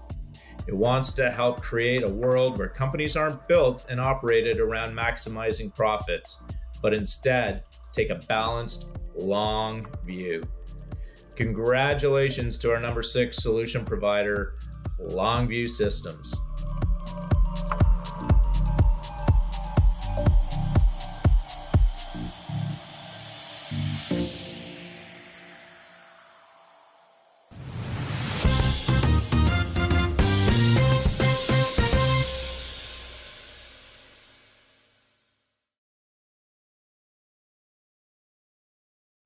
It wants to help create a world where companies aren't built and operated around maximizing profits, but instead take a balanced, long view. Congratulations to our number 6 solution provider, Longview Systems.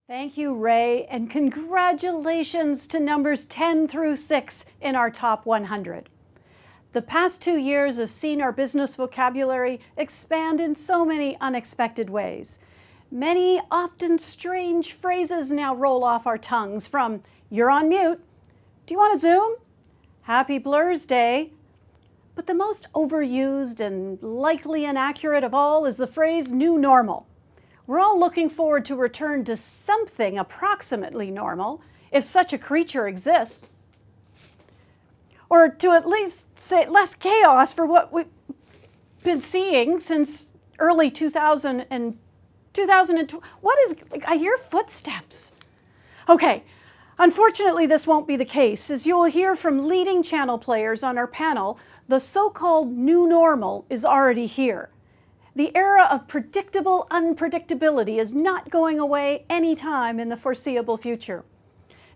Thank you, Ray, and congratulations to numbers 10 through 6 in our top 100. The past 2 years have seen our business vocabulary expand in so many unexpected ways. Many often strange phrases now roll off our tongues, from "you're on mute," "do you want to Zoom?" "Happy Blur's Day." But the most overused and likely inaccurate of all is the phrase "new normal." We're all looking forward to return to something approximately normal, if such a creature exists. Or to at least say less chaos for what we've been seeing since early 2000 and 2020. I hear footsteps. Okay, unfortunately this won't be the case. As you will hear from leading channel players on our panel, the so-called new normal is already here. The era of predictable unpredictability is not going away anytime in the foreseeable future.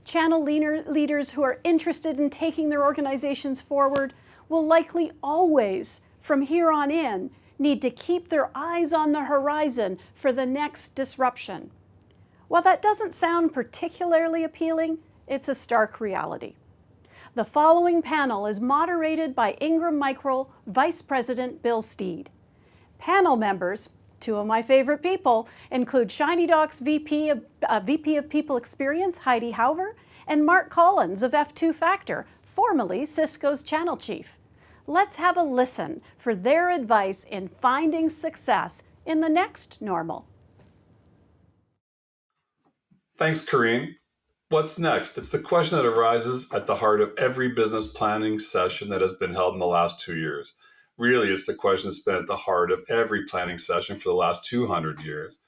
Channel leaders who are interested in taking their organizations forward will likely always, from here on in, need to keep their eyes on the horizon for the next disruption. While that doesn't sound particularly appealing, it's a stark reality. The following panel is moderated by Ingram Micro Vice President Bill Steed. Panel members, two of my favorite people, include ShinyDoc's VP of People Experience, Heidi Hauver, and Mark Collins of F2 Factor, formerly Cisco's channel chief. Let's have a listen for their advice in finding success in the next normal. Thanks, Kareen. What's next? It's the question that arises at the heart of every business planning session that has been held in the last 2 years. Really, it's the question that's been at the heart of every planning session for the last 200 years.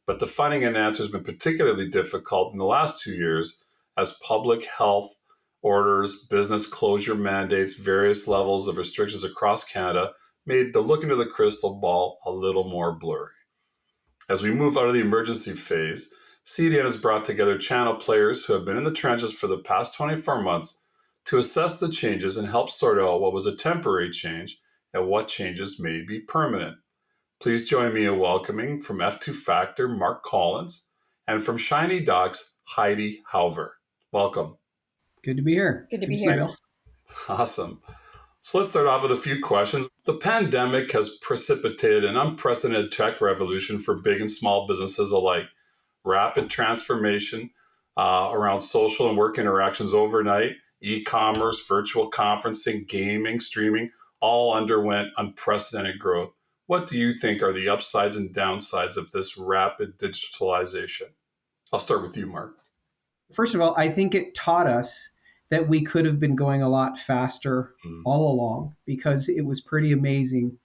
But defining an answer has been particularly difficult in the last 2 years as public health orders, business closure mandates, various levels of restrictions across Canada made the look into the crystal ball a little more blurry. As we move out of the emergency phase, CDN has brought together channel players who have been in the trenches for the past 24 months to assess the changes and help sort out what was a temporary change and what changes may be permanent. Please join me in welcoming from F2 Factor, Mark Collins, and from ShinyDoc's Heidi Hauver. Welcome. Good to be here. Good to be here. Awesome. So let's start off with a few questions. The pandemic has precipitated an unprecedented tech revolution for big and small businesses alike. Rapid transformation around social and work interactions overnight, e-commerce, virtual conferencing, gaming, streaming, all underwent unprecedented growth. What do you think are the upsides and downsides of this rapid digitalization? I'll start with you, Mark. First of all, I think it taught us that we could have been going a lot faster all along, because it was pretty amazing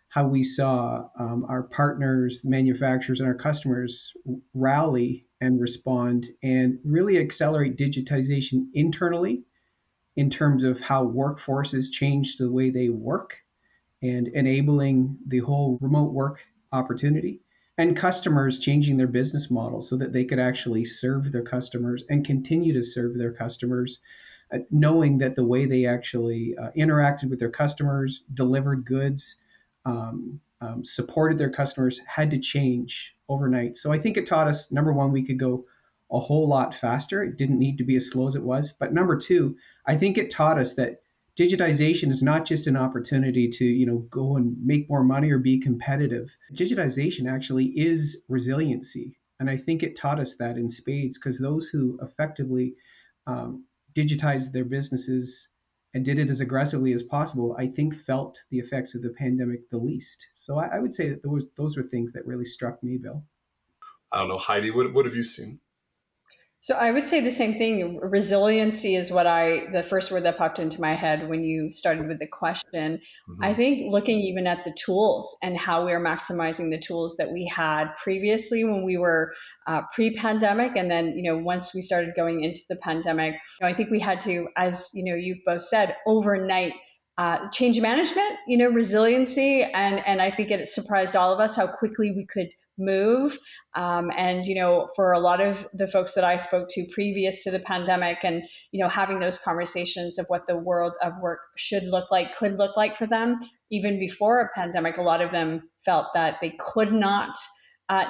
how we saw our partners, manufacturers, and our customers rally and respond and really accelerate digitization internally in terms of how workforces changed the way they work and enabling the whole remote work opportunity, and customers changing their business model so that they could actually serve their customers and continue to serve their customers, knowing that the way they actually interacted with their customers, delivered goods, supported their customers had to change overnight. So I think it taught us, number one, we could go a whole lot faster. It didn't need to be as slow as it was. But number two, I think it taught us that digitization is not just an opportunity to, go and make more money or be competitive. Digitization actually is resiliency. And I think it taught us that in spades, because those who effectively digitized their businesses and did it as aggressively as possible, I think felt the effects of the pandemic the least. So I would say that those were things that really struck me, Bill. I don't know, Heidi, what have you seen? So I would say the same thing. Resiliency is the first word that popped into my head when you started with the question. I think looking even at the tools and how we are maximizing the tools that we had previously when we were pre-pandemic, and then once we started going into the pandemic, I think we had to, as you've both said, overnight change management, resiliency, and I think it surprised all of us how quickly we could move. And for a lot of the folks that I spoke to previous to the pandemic, and having those conversations of what the world of work should look like, could look like for them, even before a pandemic, a lot of them felt that they could not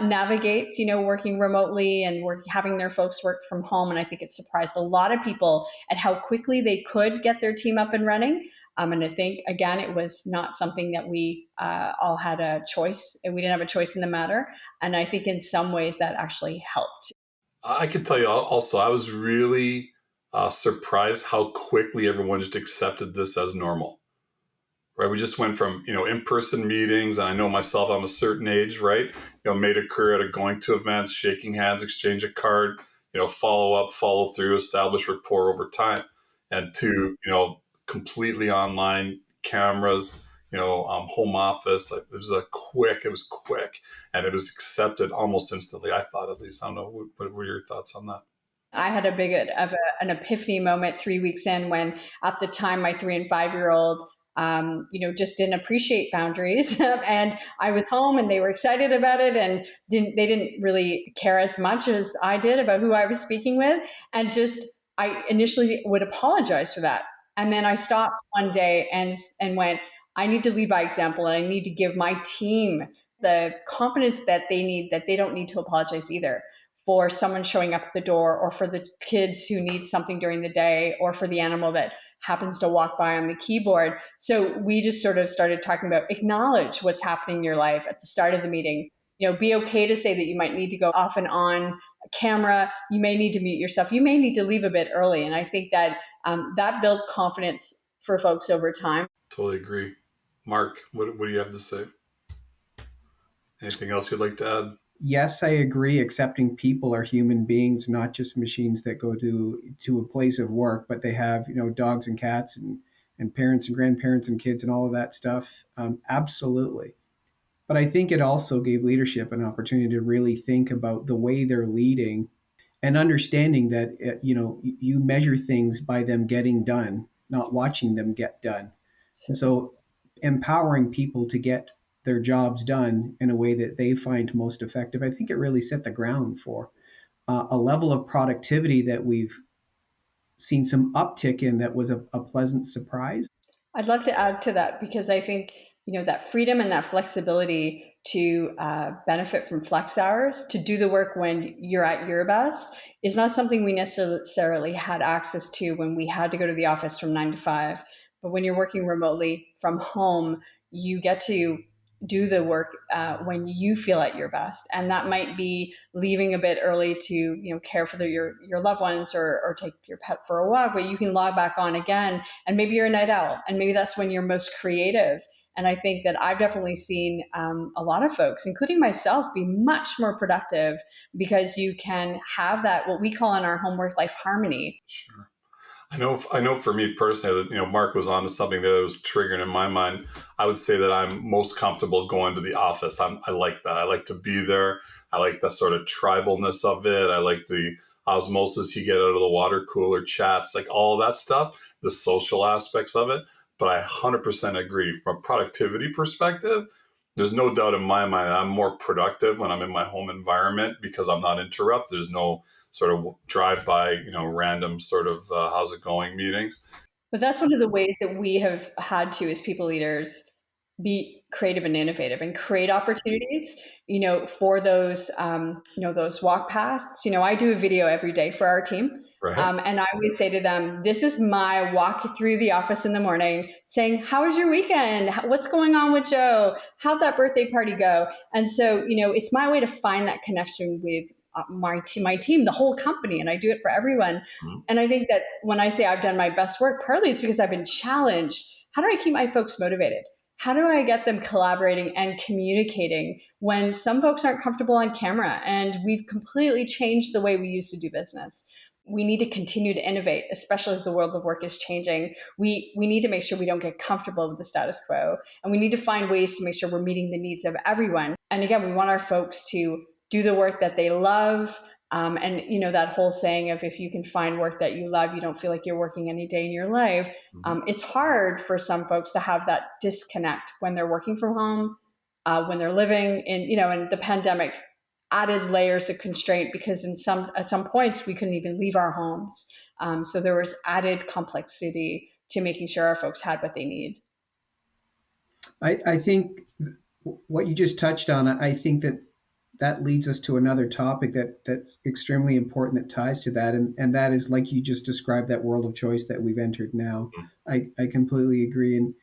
navigate, working remotely and having their folks work from home. And I think it surprised a lot of people at how quickly they could get their team up and running. And I think, again, it was not something that we all had a choice. We didn't have a choice in the matter. And I think in some ways that actually helped. I can tell you also, I was really surprised how quickly everyone just accepted this as normal. Right? We just went from, in-person meetings. And I know myself, I'm a certain age, right? Made a career out of going to events, shaking hands, exchange a card, follow up, follow through, establish rapport over time. And to, completely online cameras, home office. It was quick, and it was accepted almost instantly. I thought, at least. I don't know. What were your thoughts on that? I had a big an epiphany moment 3 weeks in when, at the time, my 3 and 5-year-old just didn't appreciate boundaries. And I was home and they were excited about it, and they didn't really care as much as I did about who I was speaking with. And I initially would apologize for that. And then I stopped one day and went, I need to lead by example, and I need to give my team the confidence that they need, that they don't need to apologize either for someone showing up at the door, or for the kids who need something during the day, or for the animal that happens to walk by on the keyboard. So we just sort of started talking about acknowledge what's happening in your life at the start of the meeting. Be okay to say that you might need to go off and on camera. You may need to mute yourself. You may need to leave a bit early. And I think that that built confidence for folks over time. Totally agree. Mark, what do you have to say? Anything else you'd like to add? Yes, I agree. Accepting people are human beings, not just machines that go to a place of work, but they have, dogs and cats and parents and grandparents and kids and all of that stuff. Absolutely. But I think it also gave leadership an opportunity to really think about the way they're leading, and understanding that, you measure things by them getting done, not watching them get done. And so empowering people to get their jobs done in a way that they find most effective, I think it really set the ground for a level of productivity that we've seen some uptick in, that was a pleasant surprise. I'd love to add to that, because I think, that freedom and that flexibility to benefit from flex hours, to do the work when you're at your best, is not something we necessarily had access to when we had to go to the office from 9 to 5. But when you're working remotely from home, you get to do the work when you feel at your best. And that might be leaving a bit early to, care for your loved ones, or take your pet for a walk, but you can log back on again. And maybe you're a night owl, and maybe that's when you're most creative. And I think that I've definitely seen a lot of folks, including myself, be much more productive, because you can have that, what we call in our home work life, harmony. Sure. I know for me personally that, Mark was onto something that was triggering in my mind. I would say that I'm most comfortable going to the office. I like that. I like to be there. I like the sort of tribalness of it. I like the osmosis you get out of the water cooler chats, like all that stuff, the social aspects of it. But I 100% agree from a productivity perspective. There's no doubt in my mind that I'm more productive when I'm in my home environment, because I'm not interrupted. There's no sort of drive-by, random sort of how's it going meetings. But that's one of the ways that we have had to, as people leaders, be creative and innovative and create opportunities, for those, those walk paths. I do a video every day for our team. Right. And I would say to them, this is my walk through the office in the morning, saying, how was your weekend? What's going on with Joe? How'd that birthday party go? And so, it's my way to find that connection with my team, the whole company, and I do it for everyone. Mm-hmm. And I think that when I say I've done my best work, partly it's because I've been challenged. How do I keep my folks motivated? How do I get them collaborating and communicating when some folks aren't comfortable on camera? And we've completely changed the way we used to do business. We need to continue to innovate, especially as the world of work is changing. We need to make sure we don't get comfortable with the status quo, and we need to find ways to make sure we're meeting the needs of everyone. And again, we want our folks to do the work that they love. And that whole saying of, if you can find work that you love, you don't feel like you're working any day in your life. It's hard for some folks to have that disconnect when they're working from home, when they're living in, and the pandemic added layers of constraint, because at some points we couldn't even leave our homes. So there was added complexity to making sure our folks had what they need. I think what you just touched on, I think that leads us to another topic that's extremely important, that ties to that. And that is, like you just described, that world of choice that we've entered now. I completely agree. And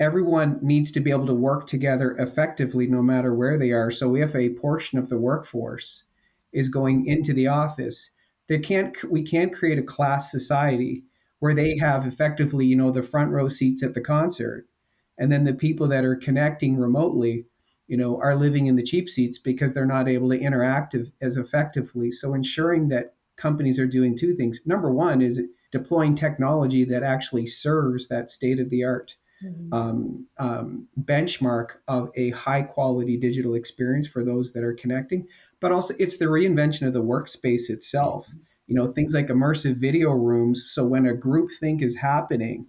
everyone needs to be able to work together effectively, no matter where they are. So if a portion of the workforce is going into the office, we can't create a class society where they have effectively, the front row seats at the concert, and then the people that are connecting remotely, are living in the cheap seats because they're not able to interact as effectively. So ensuring that companies are doing two things. Number one is deploying technology that actually serves that state-of-the-art benchmark of a high-quality digital experience for those that are connecting. But also, it's the reinvention of the workspace itself. Things like immersive video rooms. So when a group think is happening,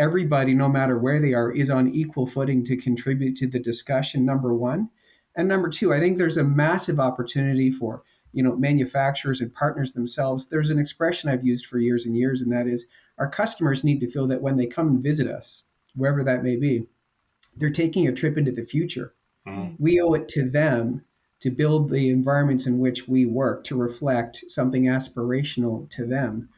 everybody, no matter where they are, is on equal footing to contribute to the discussion, number one. And number two, I think there's a massive opportunity for manufacturers and partners themselves. There's an expression I've used for years and years, and that is our customers need to feel that when they come and visit us, wherever that may be, they're taking a trip into the future. We owe it to them to build the environments in which we work to reflect something aspirational to them.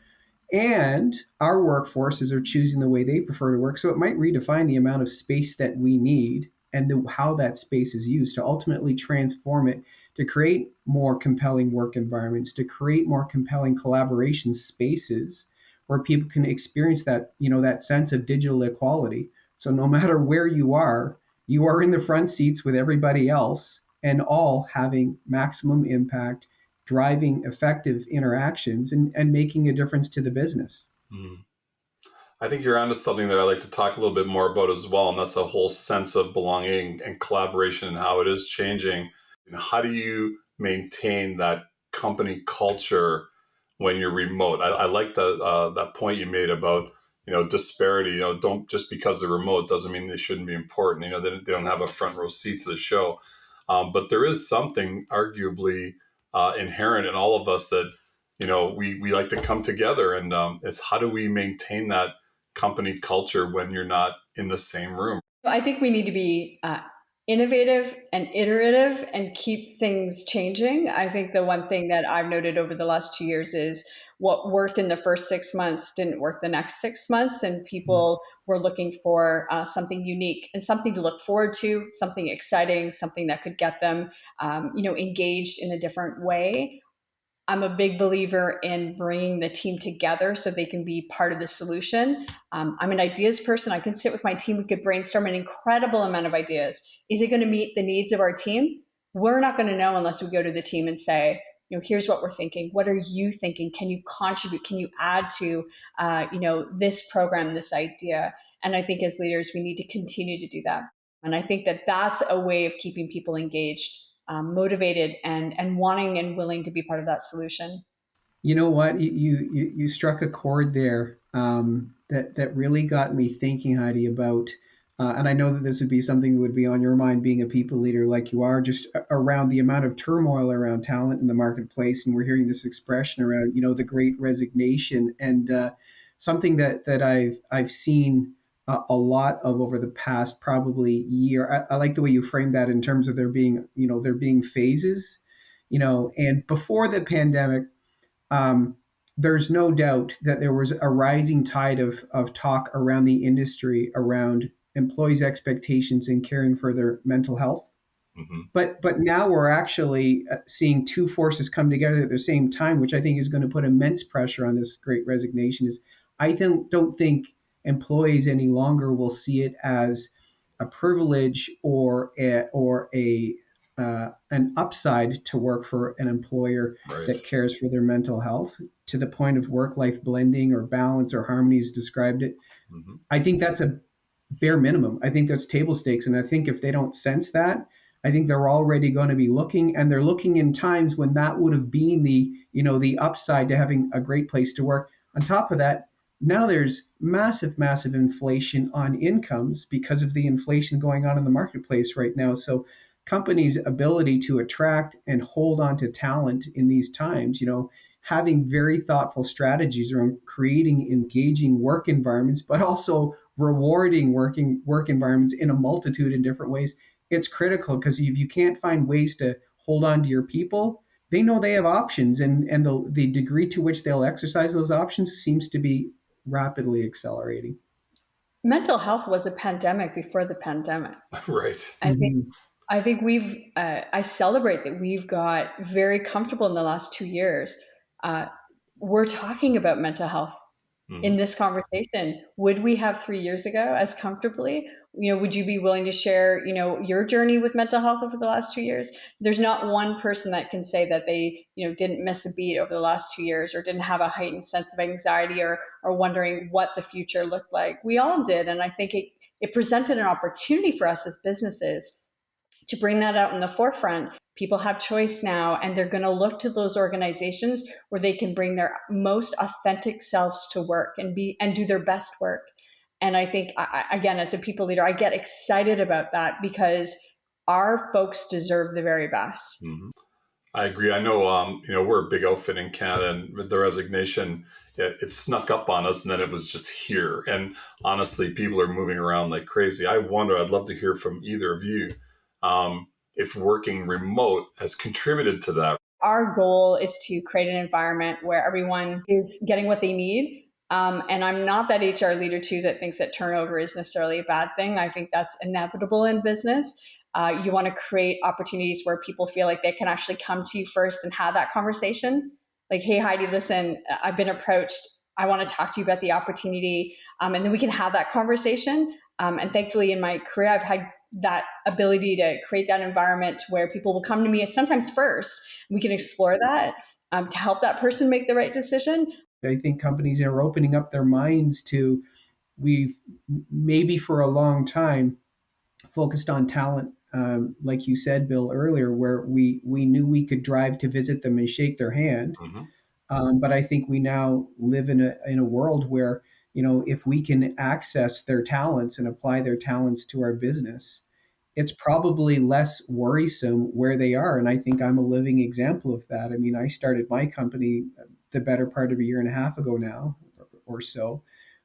And our workforces are choosing the way they prefer to work. So it might redefine the amount of space that we need and how that space is used to ultimately transform it to create more compelling work environments, to create more compelling collaboration spaces where people can experience that, that sense of digital equality. So no matter where you are in the front seats with everybody else and all having maximum impact, driving effective interactions and making a difference to the business. I think you're onto something that I'd like to talk a little bit more about as well, and that's a whole sense of belonging and collaboration and how it is changing. And how do you maintain that company culture when you're remote? I like that point you made about disparity. Don't just because they're remote doesn't mean they shouldn't be important. They don't have a front row seat to the show, but there is something arguably inherent in all of us that we like to come together, and it's how do we maintain that company culture when you're not in the same room? I think we need to be innovative and iterative and keep things changing. I think the one thing that I've noted over the last 2 years is what worked in the first 6 months didn't work the next 6 months, and people were looking for something unique and something to look forward to, something exciting, something that could get them, engaged in a different way. I'm a big believer in bringing the team together so they can be part of the solution. I'm an ideas person. I can sit with my team. We could brainstorm an incredible amount of ideas. Is it going to meet the needs of our team? We're not going to know unless we go to the team and say, here's what we're thinking. What are you thinking? Can you contribute? Can you add to, this program, this idea? And I think as leaders, we need to continue to do that. And I think that that's a way of keeping people engaged, motivated, and wanting and willing to be part of that solution. You know what? You struck a chord there that really got me thinking, Heidi, about, and I know that this would be something that would be on your mind, being a people leader like you are, just around the amount of turmoil around talent in the marketplace, and we're hearing this expression around, the Great Resignation, and something that I've seen a lot of over the past probably year. I like the way you framed that in terms of there being phases, and before the pandemic. There's no doubt that there was a rising tide of talk around the industry around employees' expectations in caring for their mental health. But now we're actually seeing two forces come together at the same time, which I think is going to put immense pressure on this Great Resignation. Is I don't think employees any longer will see it as a privilege or an upside to work for an employer that cares for their mental health to the point of work-life blending or balance or harmony as described it. I think that's a bare minimum. I think that's table stakes. And I think if they don't sense that, I think they're already going to be looking, and they're looking in times when that would have been the upside to having a great place to work. On top of that, now there's massive inflation on incomes because of the inflation going on in the marketplace right now. So companies' ability to attract and hold on to talent in these times, having very thoughtful strategies around creating engaging work environments, but also rewarding work environments in a multitude of different ways. It's critical, because if you can't find ways to hold on to your people, they know they have options, and the degree to which they'll exercise those options seems to be rapidly accelerating. Mental health was a pandemic before the pandemic. Right. I think I celebrate that we've got very comfortable in the last 2 years. We're talking about mental health in this conversation. Would we have 3 years ago as comfortably? Would you be willing to share, your journey with mental health over the last 2 years? There's not one person that can say that they, didn't miss a beat over the last 2 years or didn't have a heightened sense of anxiety or wondering what the future looked like. We all did. And I think it presented an opportunity for us as businesses to bring that out in the forefront. People have choice now, and they're going to look to those organizations where they can bring their most authentic selves to work and do their best work. And I think, again, as a people leader, I get excited about that because our folks deserve the very best. Mm-hmm. I agree. I know, we're a big outfit in Canada, and with the resignation, it snuck up on us, and then it was just here. And honestly, people are moving around like crazy. I'd love to hear from either of you if working remote has contributed to that. Our goal is to create an environment where everyone is getting what they need. And I'm not that HR leader, too, that thinks that turnover is necessarily a bad thing. I think that's inevitable in business. You want to create opportunities where people feel like they can actually come to you first and have that conversation. Like, hey, Heidi, listen, I've been approached. I want to talk to you about the opportunity. And then we can have that conversation. And thankfully, in my career, I've had that ability to create that environment where people will come to me sometimes first. We can explore that to help that person make the right decision. I think companies are opening up their minds to, we've maybe for a long time focused on talent, like you said, Bill, earlier, where we knew we could drive to visit them and shake their hand. But I think we now live in a world where, if we can access their talents and apply their talents to our business, it's probably less worrisome where they are. And I think I'm a living example of that. I mean, I started my company the better part of a year and a half ago now, or so,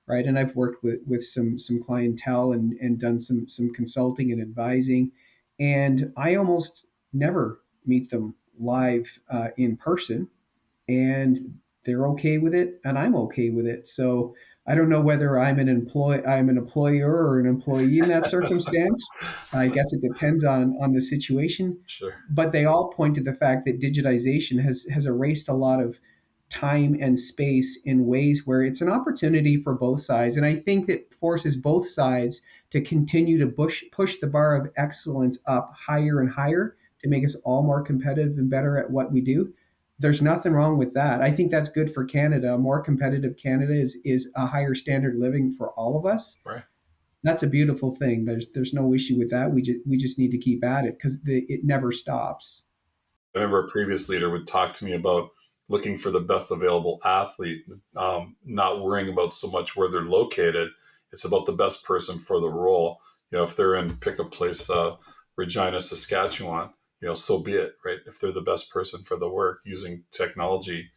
right? And I've worked with some clientele and done some consulting and advising, and I almost never meet them live in person, and they're okay with it, and I'm okay with it. So I don't know whether I'm an employer or an employee in that circumstance. I guess it depends on the situation. Sure. But they all point to the fact that digitization has erased a lot of time and space in ways where it's an opportunity for both sides. And I think it forces both sides to continue to push the bar of excellence up higher and higher to make us all more competitive and better at what we do. There's nothing wrong with that. I think that's good for Canada. A more competitive Canada is a higher standard of living for all of us. Right. That's a beautiful thing. There's no issue with that. We just need to keep at it because it never stops. I remember a previous leader would talk to me about looking for the best available athlete, not worrying about so much where they're located. It's about the best person for the role. If they're in pick a place, Regina, Saskatchewan, so be it, right? If they're the best person for the work, using technology,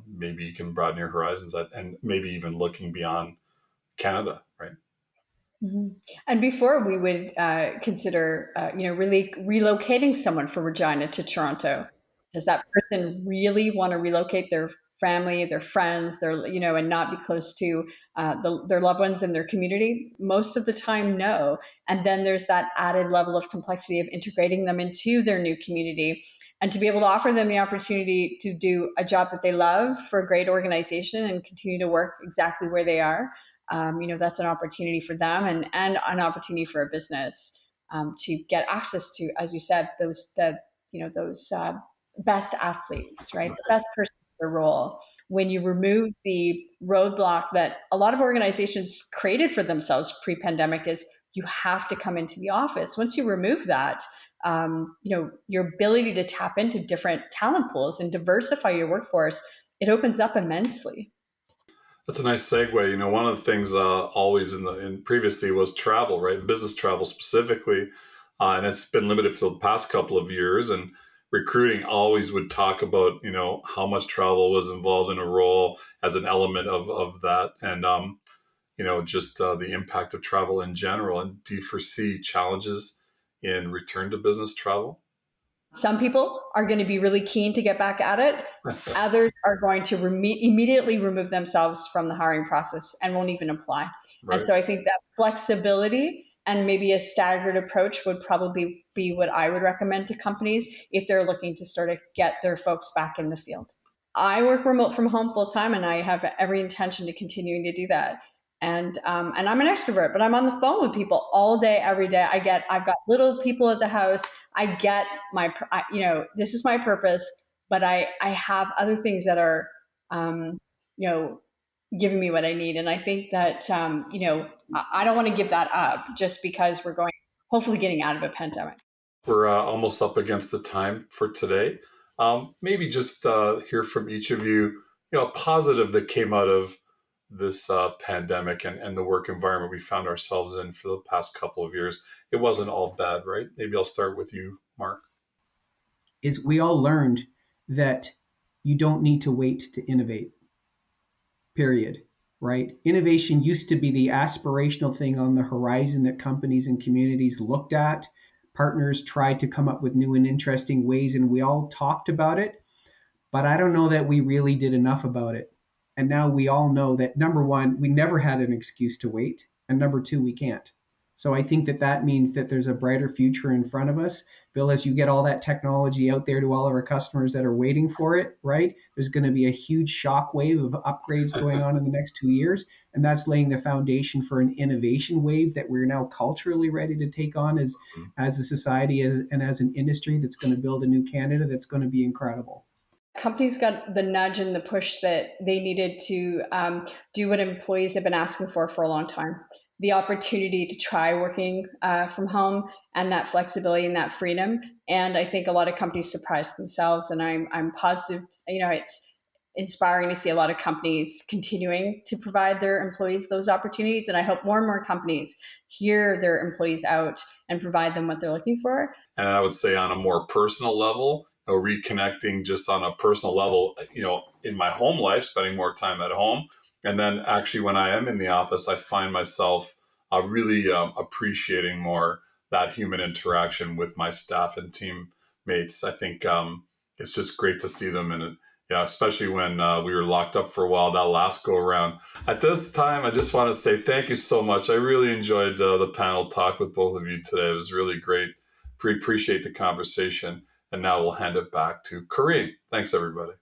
maybe you can broaden your horizons and maybe even looking beyond Canada, right? Mm-hmm. And before we would consider, really relocating someone from Regina to Toronto, does that person really want to relocate their family, their friends, and not be close to their loved ones in their community? Most of the time, no. And then there's that added level of complexity of integrating them into their new community, and to be able to offer them the opportunity to do a job that they love for a great organization and continue to work exactly where they are. That's an opportunity for them and an opportunity for a business to get access to, as you said, those best athletes, right? The best person for the role. When you remove the roadblock that a lot of organizations created for themselves pre-pandemic, is you have to come into the office. Once you remove that, your ability to tap into different talent pools and diversify your workforce, it opens up immensely. That's a nice segue. One of the things always in previously was travel, right? Business travel specifically, and it's been limited for the past couple of years. And recruiting always would talk about how much travel was involved in a role as an element of that, and just the impact of travel in general. And do you foresee challenges in return to business travel? Some people are going to be really keen to get back at it. Others are going to immediately remove themselves from the hiring process and won't even apply. Right. And so I think that flexibility and maybe a staggered approach would probably be what I would recommend to companies if they're looking to sort of get their folks back in the field. I work remote from home full time, and I have every intention to continuing to do that. And I'm an extrovert, but I'm on the phone with people all day, every day. I've got little people at the house. I get this is my purpose, but I have other things that are, giving me what I need. And I think that, I don't want to give that up just because we're hopefully getting out of a pandemic. We're almost up against the time for today. Maybe just hear from each of you, a positive that came out of this pandemic and the work environment we found ourselves in for the past couple of years, it wasn't all bad, right? Maybe I'll start with you, Mark. Is we all learned that you don't need to wait to innovate, period, right? Innovation used to be the aspirational thing on the horizon that companies and communities looked at. Partners tried to come up with new and interesting ways, and we all talked about it. But I don't know that we really did enough about it. And now we all know that, number one, we never had an excuse to wait. And number two, we can't. So I think that means that there's a brighter future in front of us. Bill, as you get all that technology out there to all of our customers that are waiting for it, right? There's going to be a huge shock wave of upgrades going on in the next 2 years. And that's laying the foundation for an innovation wave that we're now culturally ready to take on as a society and as an industry that's going to build a new Canada that's going to be incredible. Companies got the nudge and the push that they needed to do what employees have been asking for a long time. The opportunity to try working from home and that flexibility and that freedom. And I think a lot of companies surprised themselves, and I'm positive, it's inspiring to see a lot of companies continuing to provide their employees those opportunities. And I hope more and more companies hear their employees out and provide them what they're looking for. And I would say on a more personal level, reconnecting just on a personal level, in my home life, spending more time at home. And then actually when I am in the office, I find myself really appreciating more that human interaction with my staff and teammates. I think it's just great to see them. And especially when we were locked up for a while, that last go around. At this time, I just want to say thank you so much. I really enjoyed the panel talk with both of you today. It was really great. Appreciate the conversation. And now we'll hand it back to Corinne. Thanks, everybody.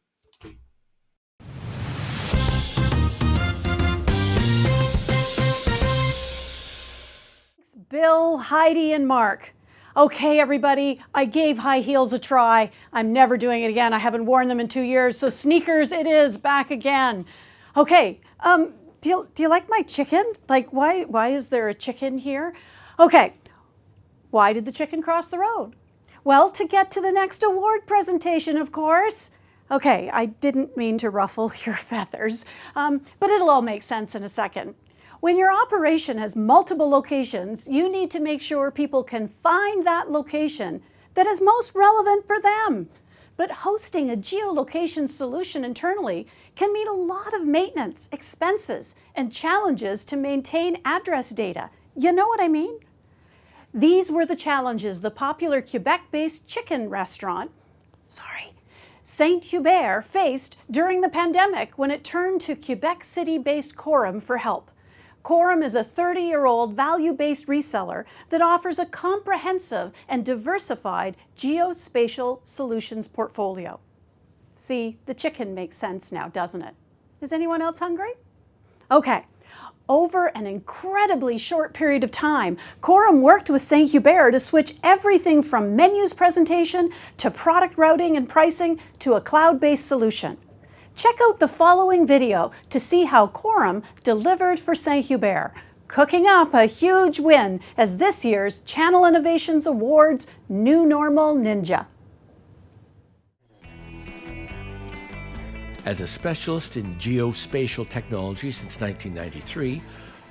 Thanks, Bill, Heidi, and Mark. Okay, everybody, I gave high heels a try. I'm never doing it again. I haven't worn them in 2 years, so sneakers it is, back again. Okay, do you like my chicken? Like, why is there a chicken here? Okay, why did the chicken cross the road? Well, to get to the next award presentation, of course. Okay, I didn't mean to ruffle your feathers, but it'll all make sense in a second. When your operation has multiple locations, you need to make sure people can find that location that is most relevant for them. But hosting a geolocation solution internally can mean a lot of maintenance, expenses, and challenges to maintain address data. You know what I mean? These were the challenges the popular Quebec-based chicken restaurant, Saint Hubert, faced during the pandemic when it turned to Quebec City-based Quorum for help. Quorum is a 30-year-old value-based reseller that offers a comprehensive and diversified geospatial solutions portfolio. See, the chicken makes sense now, doesn't it? Is anyone else hungry? Okay. Over an incredibly short period of time, Quorum worked with Saint Hubert to switch everything from menus presentation to product routing and pricing to a cloud-based solution. Check out the following video to see how Quorum delivered for Saint Hubert, cooking up a huge win as this year's Channel Innovations Awards New Normal Ninja. As a specialist in geospatial technology since 1993,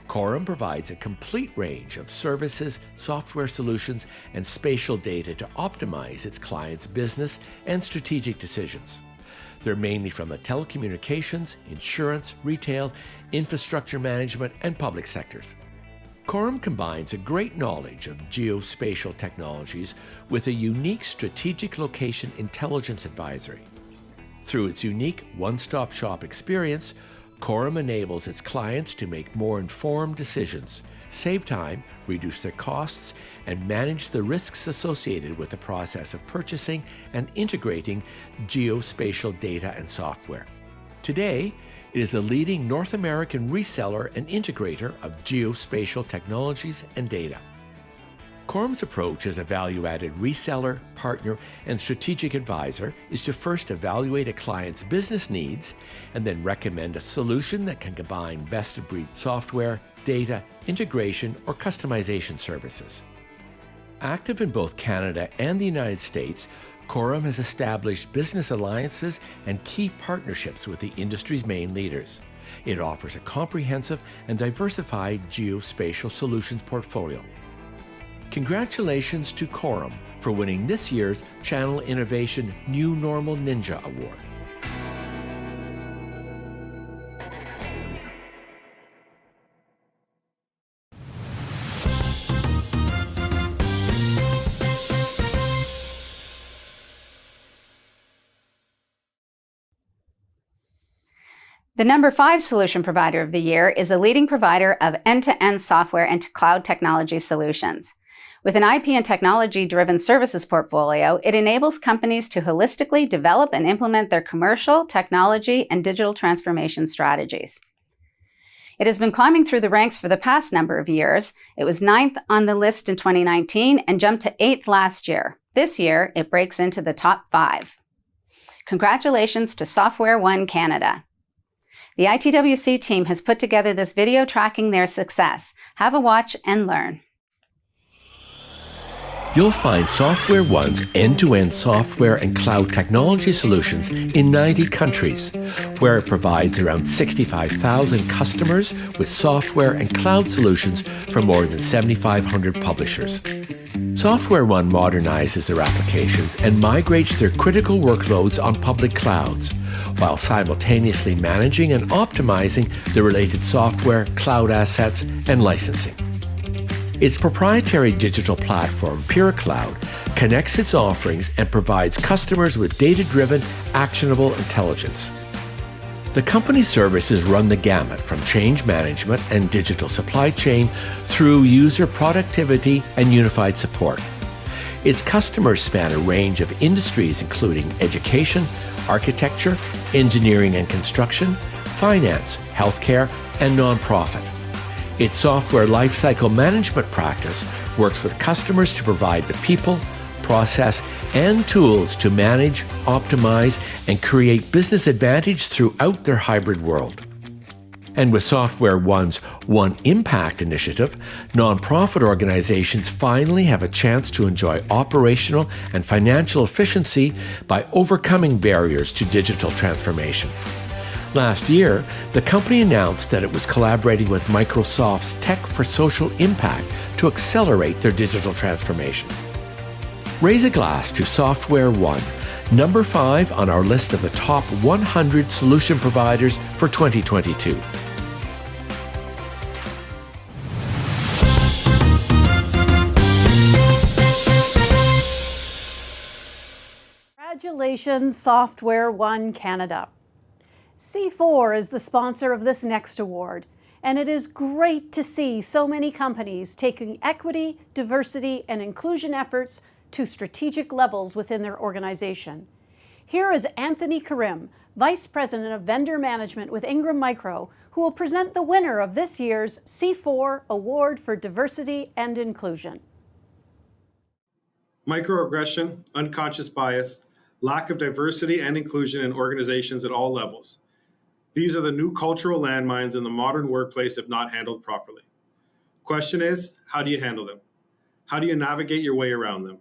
Quorum provides a complete range of services, software solutions, and spatial data to optimize its clients' business and strategic decisions. They're mainly from the telecommunications, insurance, retail, infrastructure management, and public sectors. Quorum combines a great knowledge of geospatial technologies with a unique strategic location intelligence advisory. Through its unique one-stop shop experience, Quorum enables its clients to make more informed decisions, save time, reduce their costs, and manage the risks associated with the process of purchasing and integrating geospatial data and software. Today, it is a leading North American reseller and integrator of geospatial technologies and data. Quorum's approach as a value-added reseller, partner, and strategic advisor is to first evaluate a client's business needs and then recommend a solution that can combine best-of-breed software, data, integration, or customization services. Active in both Canada and the United States, Quorum has established business alliances and key partnerships with the industry's main leaders. It offers a comprehensive and diversified geospatial solutions portfolio. Congratulations to Quorum for winning this year's Channel Innovation New Normal Ninja Award. The number 5 solution provider of the year is a leading provider of end-to-end software and cloud technology solutions. With an IP and technology-driven services portfolio, it enables companies to holistically develop and implement their commercial, technology, and digital transformation strategies. It has been climbing through the ranks for the past number of years. It was 9th on the list in 2019 and jumped to 8th last year. This year, it breaks into the top 5. Congratulations to Software One Canada. The ITWC team has put together this video tracking their success. Have a watch and learn. You'll find Software One's end-to-end software and cloud technology solutions in 90 countries, where it provides around 65,000 customers with software and cloud solutions from more than 7,500 publishers. Software One modernizes their applications and migrates their critical workloads on public clouds, while simultaneously managing and optimizing the related software, cloud assets, and licensing. Its proprietary digital platform, PureCloud, connects its offerings and provides customers with data-driven, actionable intelligence. The company's services run the gamut from change management and digital supply chain through user productivity and unified support. Its customers span a range of industries including education, architecture, engineering and construction, finance, healthcare, and nonprofit. Its software lifecycle management practice works with customers to provide the people, process, and tools to manage, optimize, and create business advantage throughout their hybrid world. And with Software One's One Impact initiative, nonprofit organizations finally have a chance to enjoy operational and financial efficiency by overcoming barriers to digital transformation. Last year, the company announced that it was collaborating with Microsoft's Tech for Social Impact to accelerate their digital transformation. Raise a glass to Software One, number 5 on our list of the top 100 solution providers for 2022. Congratulations, Software One Canada. C4 is the sponsor of this next award, and it is great to see so many companies taking equity, diversity, and inclusion efforts to strategic levels within their organization. Here is Anthony Karim, Vice President of Vendor Management with Ingram Micro, who will present the winner of this year's C4 Award for Diversity and Inclusion. Microaggression, unconscious bias, lack of diversity and inclusion in organizations at all levels. These are the new cultural landmines in the modern workplace if not handled properly. Question is, how do you handle them? How do you navigate your way around them?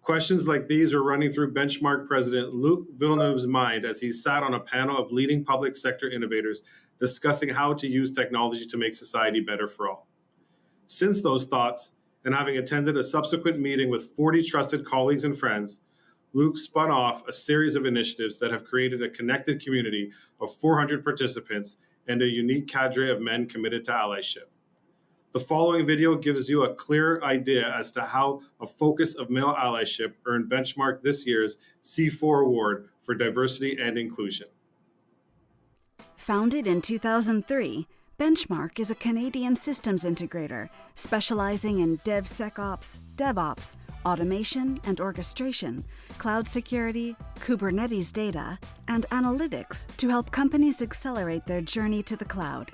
Questions like these are running through Benchmark President Luc Villeneuve's mind as he sat on a panel of leading public sector innovators discussing how to use technology to make society better for all. Since those thoughts, and having attended a subsequent meeting with 40 trusted colleagues and friends, Luc spun off a series of initiatives that have created a connected community of 400 participants and a unique cadre of men committed to allyship. The following video gives you a clear idea as to how a focus of male allyship earned Benchmark this year's C4 Award for Diversity and Inclusion. Founded in 2003, Benchmark is a Canadian systems integrator specializing in DevSecOps, DevOps, automation and orchestration, cloud security, Kubernetes data, and analytics to help companies accelerate their journey to the cloud.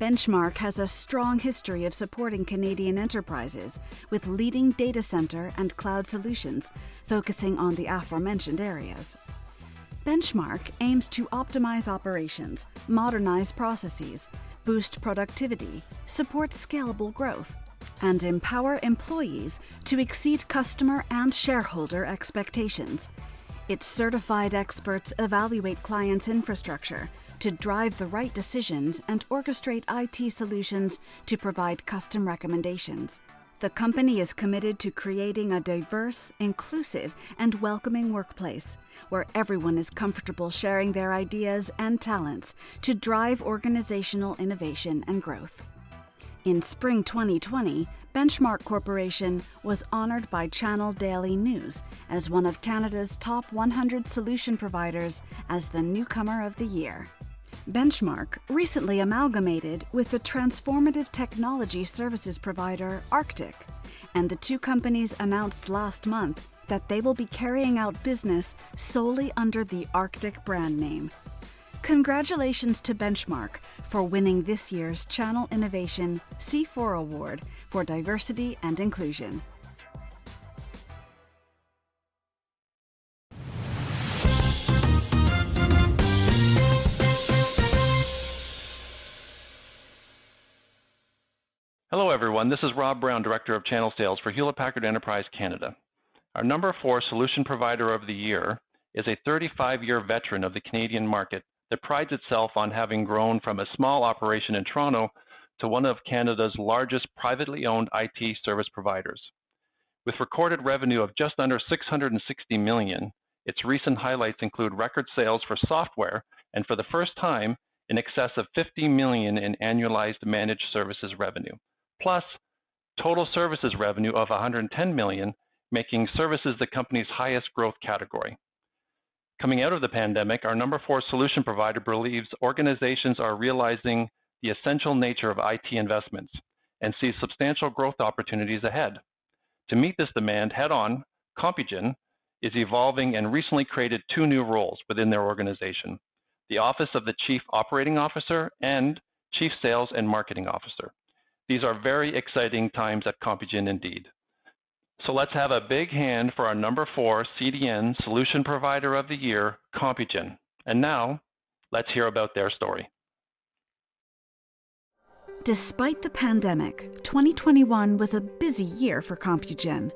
Benchmark has a strong history of supporting Canadian enterprises with leading data center and cloud solutions, focusing on the aforementioned areas. Benchmark aims to optimize operations, modernize processes, boost productivity, support scalable growth, and empower employees to exceed customer and shareholder expectations. Its certified experts evaluate clients' infrastructure, to drive the right decisions and orchestrate IT solutions to provide custom recommendations. The company is committed to creating a diverse, inclusive, and welcoming workplace where everyone is comfortable sharing their ideas and talents to drive organizational innovation and growth. In spring 2020, Benchmark Corporation was honored by Channel Daily News as one of Canada's top 100 solution providers as the Newcomer of the Year. Benchmark recently amalgamated with the transformative technology services provider Arctic, and the two companies announced last month that they will be carrying out business solely under the Arctic brand name. Congratulations to Benchmark for winning this year's Channel Innovation C4 Award for Diversity and Inclusion. Hello everyone, this is Rob Brown, Director of Channel Sales for Hewlett-Packard Enterprise Canada. Our number 4 Solution Provider of the Year is a 35-year veteran of the Canadian market that prides itself on having grown from a small operation in Toronto to one of Canada's largest privately owned IT service providers. With recorded revenue of just under $660 million, its recent highlights include record sales for software and for the first time, in excess of $50 million in annualized managed services revenue, plus total services revenue of $110 million, making services the company's highest growth category. Coming out of the pandemic, our number 4 solution provider believes organizations are realizing the essential nature of IT investments and sees substantial growth opportunities ahead. To meet this demand head-on, Compugen is evolving and recently created 2 new roles within their organization, the Office of the Chief Operating Officer and Chief Sales and Marketing Officer. These are very exciting times at Compugen indeed. So let's have a big hand for our number 4 CDN Solution Provider of the Year, Compugen. And now, let's hear about their story. Despite the pandemic, 2021 was a busy year for Compugen.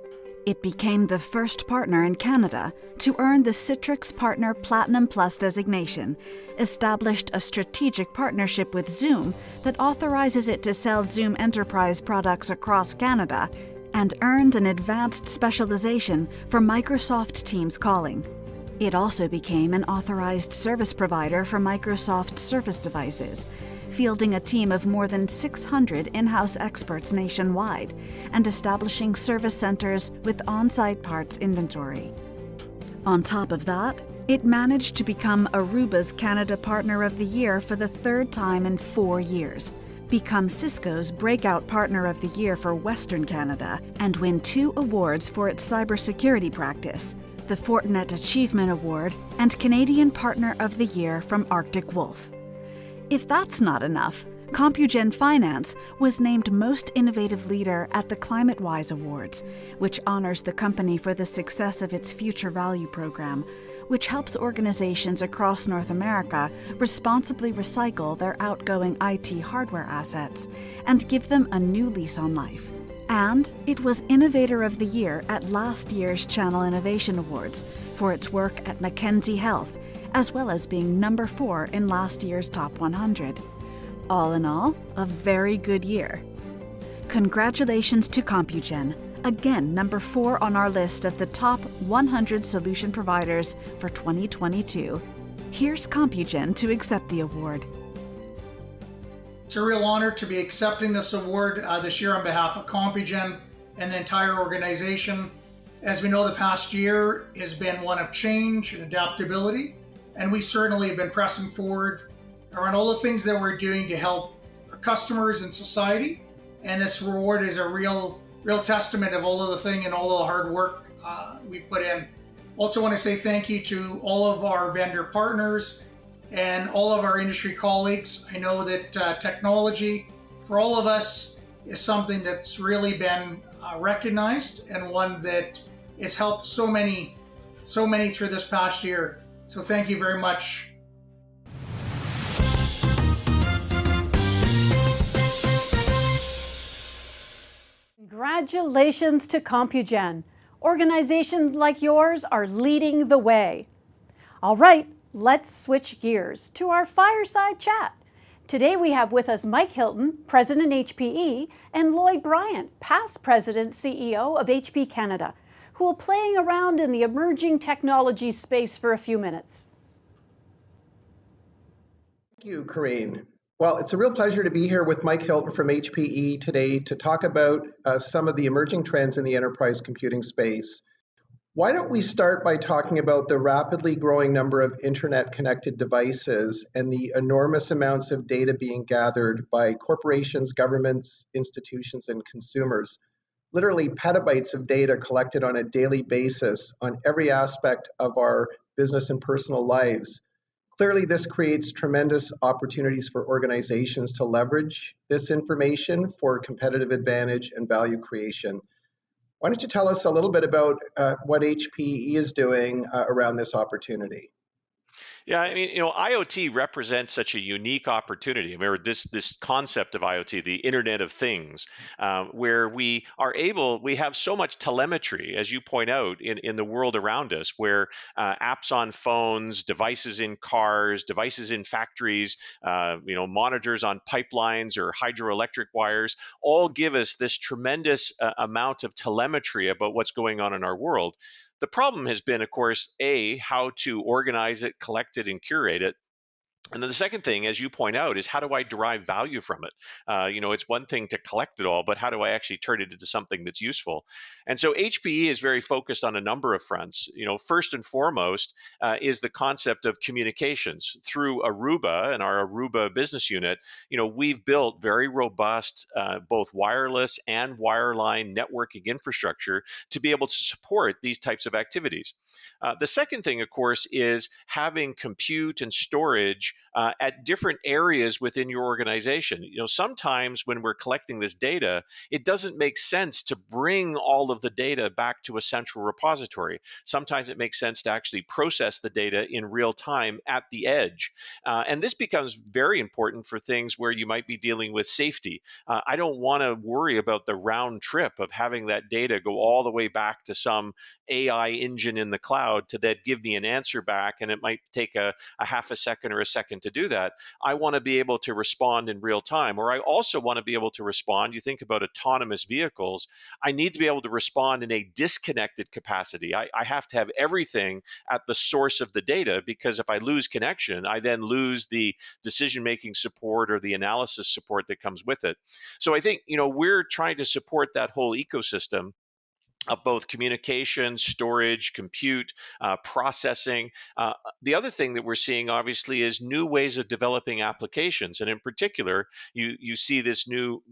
It became the first partner in Canada to earn the Citrix Partner Platinum Plus designation, established a strategic partnership with Zoom that authorizes it to sell Zoom Enterprise products across Canada, and earned an advanced specialization for Microsoft Teams calling. It also became an authorized service provider for Microsoft Surface devices, fielding a team of more than 600 in-house experts nationwide, and establishing service centers with on-site parts inventory. On top of that, it managed to become Aruba's Canada Partner of the Year for the 3rd time in 4 years, become Cisco's Breakout Partner of the Year for Western Canada, and win 2 awards for its cybersecurity practice, the Fortinet Achievement Award and Canadian Partner of the Year from Arctic Wolf. If that's not enough, Compugen Finance was named Most Innovative Leader at the ClimateWise Awards, which honors the company for the success of its Future Value program, which helps organizations across North America responsibly recycle their outgoing IT hardware assets and give them a new lease on life. And it was Innovator of the Year at last year's Channel Innovation Awards for its work at Mackenzie Health, as well as being number 4 in last year's Top 100. All in all, a very good year. Congratulations to Compugen, again number 4 on our list of the top 100 solution providers for 2022. Here's Compugen to accept the award. It's a real honor to be accepting this award this year on behalf of Compugen and the entire organization. As we know, the past year has been one of change and adaptability, and we certainly have been pressing forward around all the things that we're doing to help our customers and society. And this award is a real testament of all of the thing and all of the hard work we've put in. Also want to say thank you to all of our vendor partners and all of our industry colleagues. I know that technology for all of us is something that's really been recognized and one that has helped so many through this past year. So thank you very much. Congratulations to Compugen. Organizations like yours are leading the way. All right, Let's switch gears to our fireside chat. Today we have with us Mike Hilton, President HPE, and Lloyd Bryant, past President CEO of HP Canada, who will be playing around in the emerging technology space for a few minutes. Thank you, Corrine. Well, it's a real pleasure to be here with Mike Hilton from HPE today to talk about some of the emerging trends in the enterprise computing space. Why don't we start by talking about the rapidly growing number of internet-connected devices and the enormous amounts of data being gathered by corporations, governments, institutions, and consumers. Literally petabytes of data collected on a daily basis on every aspect of our business and personal lives. Clearly, this creates tremendous opportunities for organizations to leverage this information for competitive advantage and value creation. Why don't you tell us a little bit about what HPE is doing around this opportunity? Yeah, I mean, IoT represents such a unique opportunity. I mean, this concept of IoT, the Internet of Things, where we have so much telemetry, as you point out, in the world around us, where apps on phones, devices in cars, devices in factories, monitors on pipelines or hydroelectric wires, all give us this tremendous amount of telemetry about what's going on in our world. The problem has been, of course, how to organize it, collect it, and curate it. And then the second thing, as you point out, is how do I derive value from it? It's one thing to collect it all, but how do I actually turn it into something that's useful? And so HPE is very focused on a number of fronts. First and foremost is the concept of communications through Aruba and our Aruba business unit. We've built very robust both wireless and wireline networking infrastructure to be able to support these types of activities. The second thing, of course, is having compute and storage at different areas within your organization. Sometimes when we're collecting this data, it doesn't make sense to bring all of the data back to a central repository. Sometimes it makes sense to actually process the data in real time at the edge. And this becomes very important for things where you might be dealing with safety. I don't want to worry about the round trip of having that data go all the way back to some AI engine in the cloud to then give me an answer back, and it might take a half a second or a second to do that. I want to be able to respond in real time, or I also want to be able to respond. You think about autonomous vehicles, I need to be able to respond in a disconnected capacity. I have to have everything at the source of the data, because if I lose connection, I then lose the decision-making support or the analysis support that comes with it. So I think, we're trying to support that whole ecosystem of both communication, storage, compute, processing. The other thing that we're seeing, obviously, is new ways of developing applications. And in particular, you see this new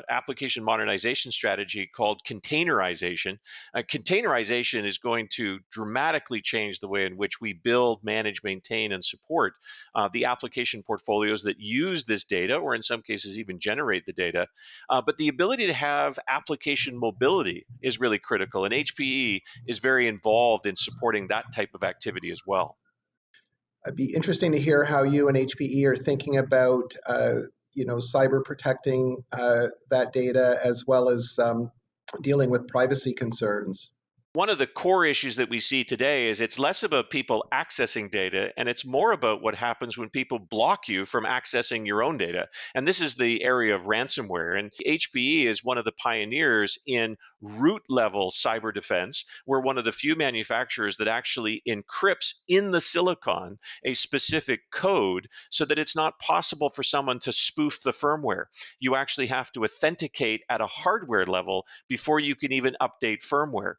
application modernization strategy called containerization. Containerization is going to dramatically change the way in which we build, manage, maintain, and support the application portfolios that use this data, or in some cases even generate the data. But the ability to have application mobility is really critical. And HPE is very involved in supporting that type of activity as well. It'd be interesting to hear how you and HPE are thinking about, cyber protecting that data, as well as dealing with privacy concerns. One of the core issues that we see today is it's less about people accessing data, and it's more about what happens when people block you from accessing your own data. And this is the area of ransomware. And HPE is one of the pioneers in root level cyber defense. We're one of the few manufacturers that actually encrypts in the silicon a specific code so that it's not possible for someone to spoof the firmware. You actually have to authenticate at a hardware level before you can even update firmware.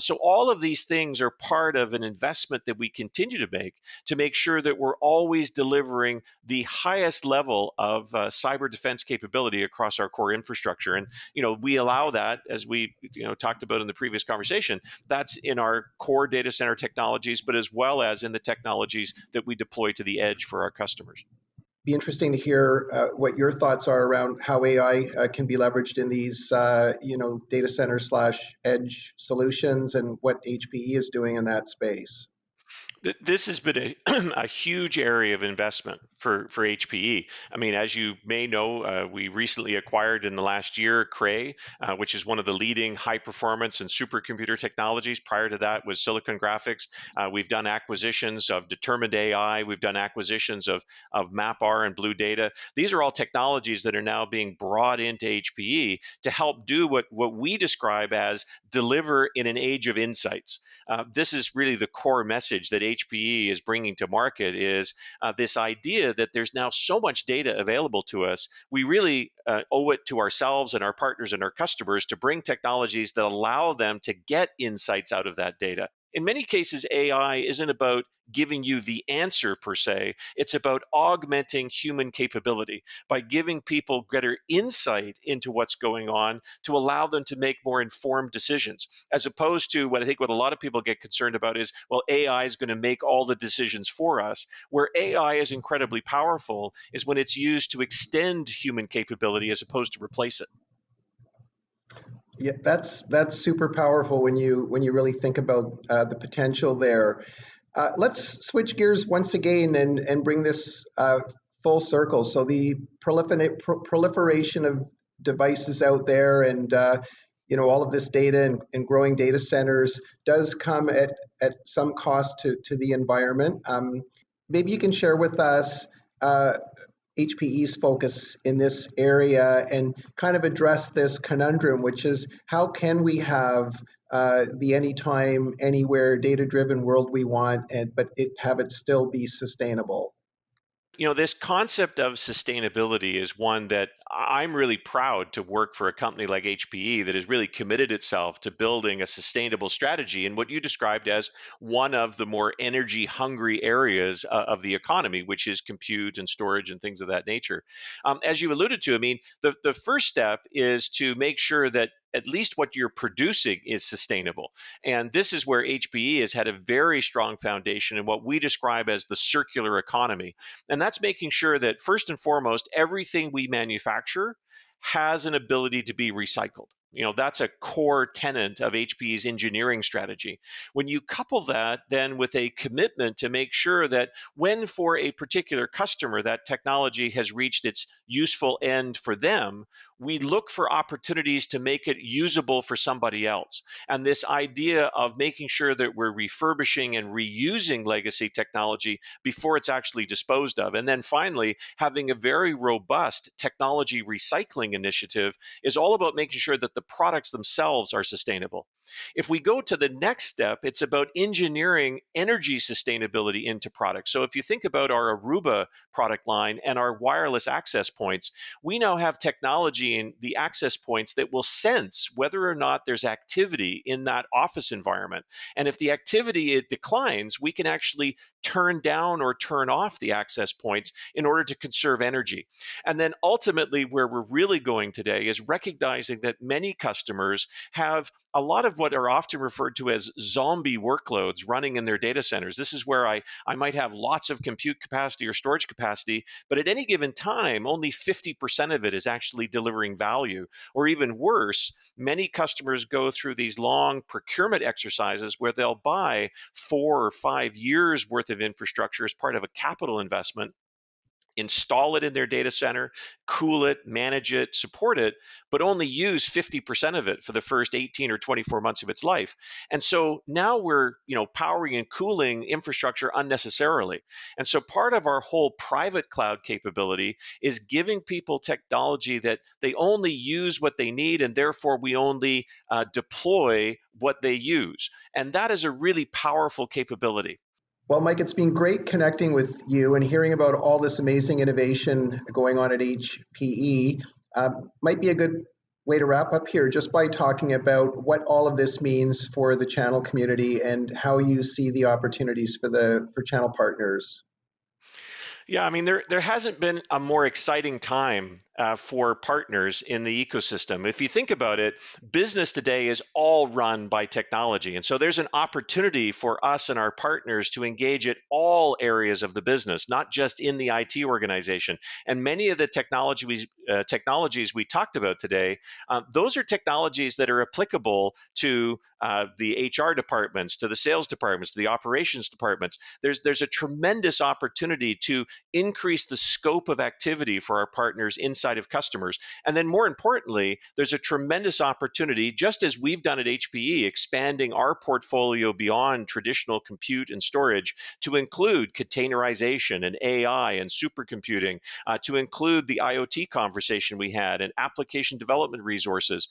So all of these things are part of an investment that we continue to make sure that we're always delivering the highest level of cyber defense capability across our core infrastructure. And we allow that, as we talked about in the previous conversation, that's in our core data center technologies, but as well as in the technologies that we deploy to the edge for our customers. Be interesting to hear what your thoughts are around how AI can be leveraged in these, data center / edge solutions, and what HPE is doing in that space. This has been a huge area of investment for HPE. I mean, as you may know, we recently acquired in the last year Cray, which is one of the leading high performance and supercomputer technologies. Prior to that was Silicon Graphics. We've done acquisitions of Determined AI. We've done acquisitions of MapR and Blue Data. These are all technologies that are now being brought into HPE to help do what we describe as deliver in an age of insights. This is really the core message that HPE is bringing to market, is this idea that there's now so much data available to us. We really owe it to ourselves and our partners and our customers to bring technologies that allow them to get insights out of that data. In many cases, AI isn't about giving you the answer per se. It's about augmenting human capability by giving people greater insight into what's going on to allow them to make more informed decisions, as opposed to what a lot of people get concerned about is, well, AI is going to make all the decisions for us. Where AI is incredibly powerful is when it's used to extend human capability as opposed to replace it. Yeah, that's super powerful when you really think about the potential there. Let's switch gears once again and bring this full circle. So the proliferation of devices out there and all of this data and growing data centers does come at some cost to the environment. Maybe you can share with us HPE's focus in this area and kind of address this conundrum, which is how can we have the anytime, anywhere, data-driven world we want, but have it still be sustainable? This concept of sustainability is one that I'm really proud to work for a company like HPE that has really committed itself to building a sustainable strategy in what you described as one of the more energy hungry areas of the economy, which is compute and storage and things of that nature. As you alluded to, I mean, the first step is to make sure that at least what you're producing is sustainable. And this is where HPE has had a very strong foundation in what we describe as the circular economy. And that's making sure that first and foremost, everything we manufacture has an ability to be recycled. That's a core tenet of HPE's engineering strategy. When you couple that then with a commitment to make sure that when for a particular customer that technology has reached its useful end for them, we look for opportunities to make it usable for somebody else. And this idea of making sure that we're refurbishing and reusing legacy technology before it's actually disposed of. And then finally, having a very robust technology recycling initiative is all about making sure that the products themselves are sustainable. If we go to the next step, it's about engineering energy sustainability into products. So if you think about our Aruba product line and our wireless access points, we now have technology in the access points that will sense whether or not there's activity in that office environment. And if the activity declines, we can actually turn down or turn off the access points in order to conserve energy. And then ultimately, where we're really going today is recognizing that many customers have a lot of what are often referred to as zombie workloads running in their data centers. This is where I might have lots of compute capacity or storage capacity, but at any given time, only 50% of it is actually delivering value. Or even worse, many customers go through these long procurement exercises where they'll buy 4 or 5 years worth of infrastructure as part of a capital investment, install it in their data center, cool it, manage it, support it, but only use 50% of it for the first 18 or 24 months of its life. And so now we're, powering and cooling infrastructure unnecessarily. And so part of our whole private cloud capability is giving people technology that they only use what they need, and therefore we only deploy what they use. And that is a really powerful capability. Well, Mike, it's been great connecting with you and hearing about all this amazing innovation going on at HPE. Might be a good way to wrap up here just by talking about what all of this means for the channel community and how you see the opportunities for channel partners. Yeah, I mean, there hasn't been a more exciting time for partners in the ecosystem. If you think about it, business today is all run by technology. And so there's an opportunity for us and our partners to engage at all areas of the business, not just in the IT organization. And many of the technologies we talked about today, those are technologies that are applicable to the HR departments, to the sales departments, to the operations departments. There's a tremendous opportunity to increase the scope of activity for our partners inside of customers. And then more importantly, there's a tremendous opportunity, just as we've done at HPE, expanding our portfolio beyond traditional compute and storage to include containerization and AI and supercomputing, to include the IoT conversation we had and application development resources.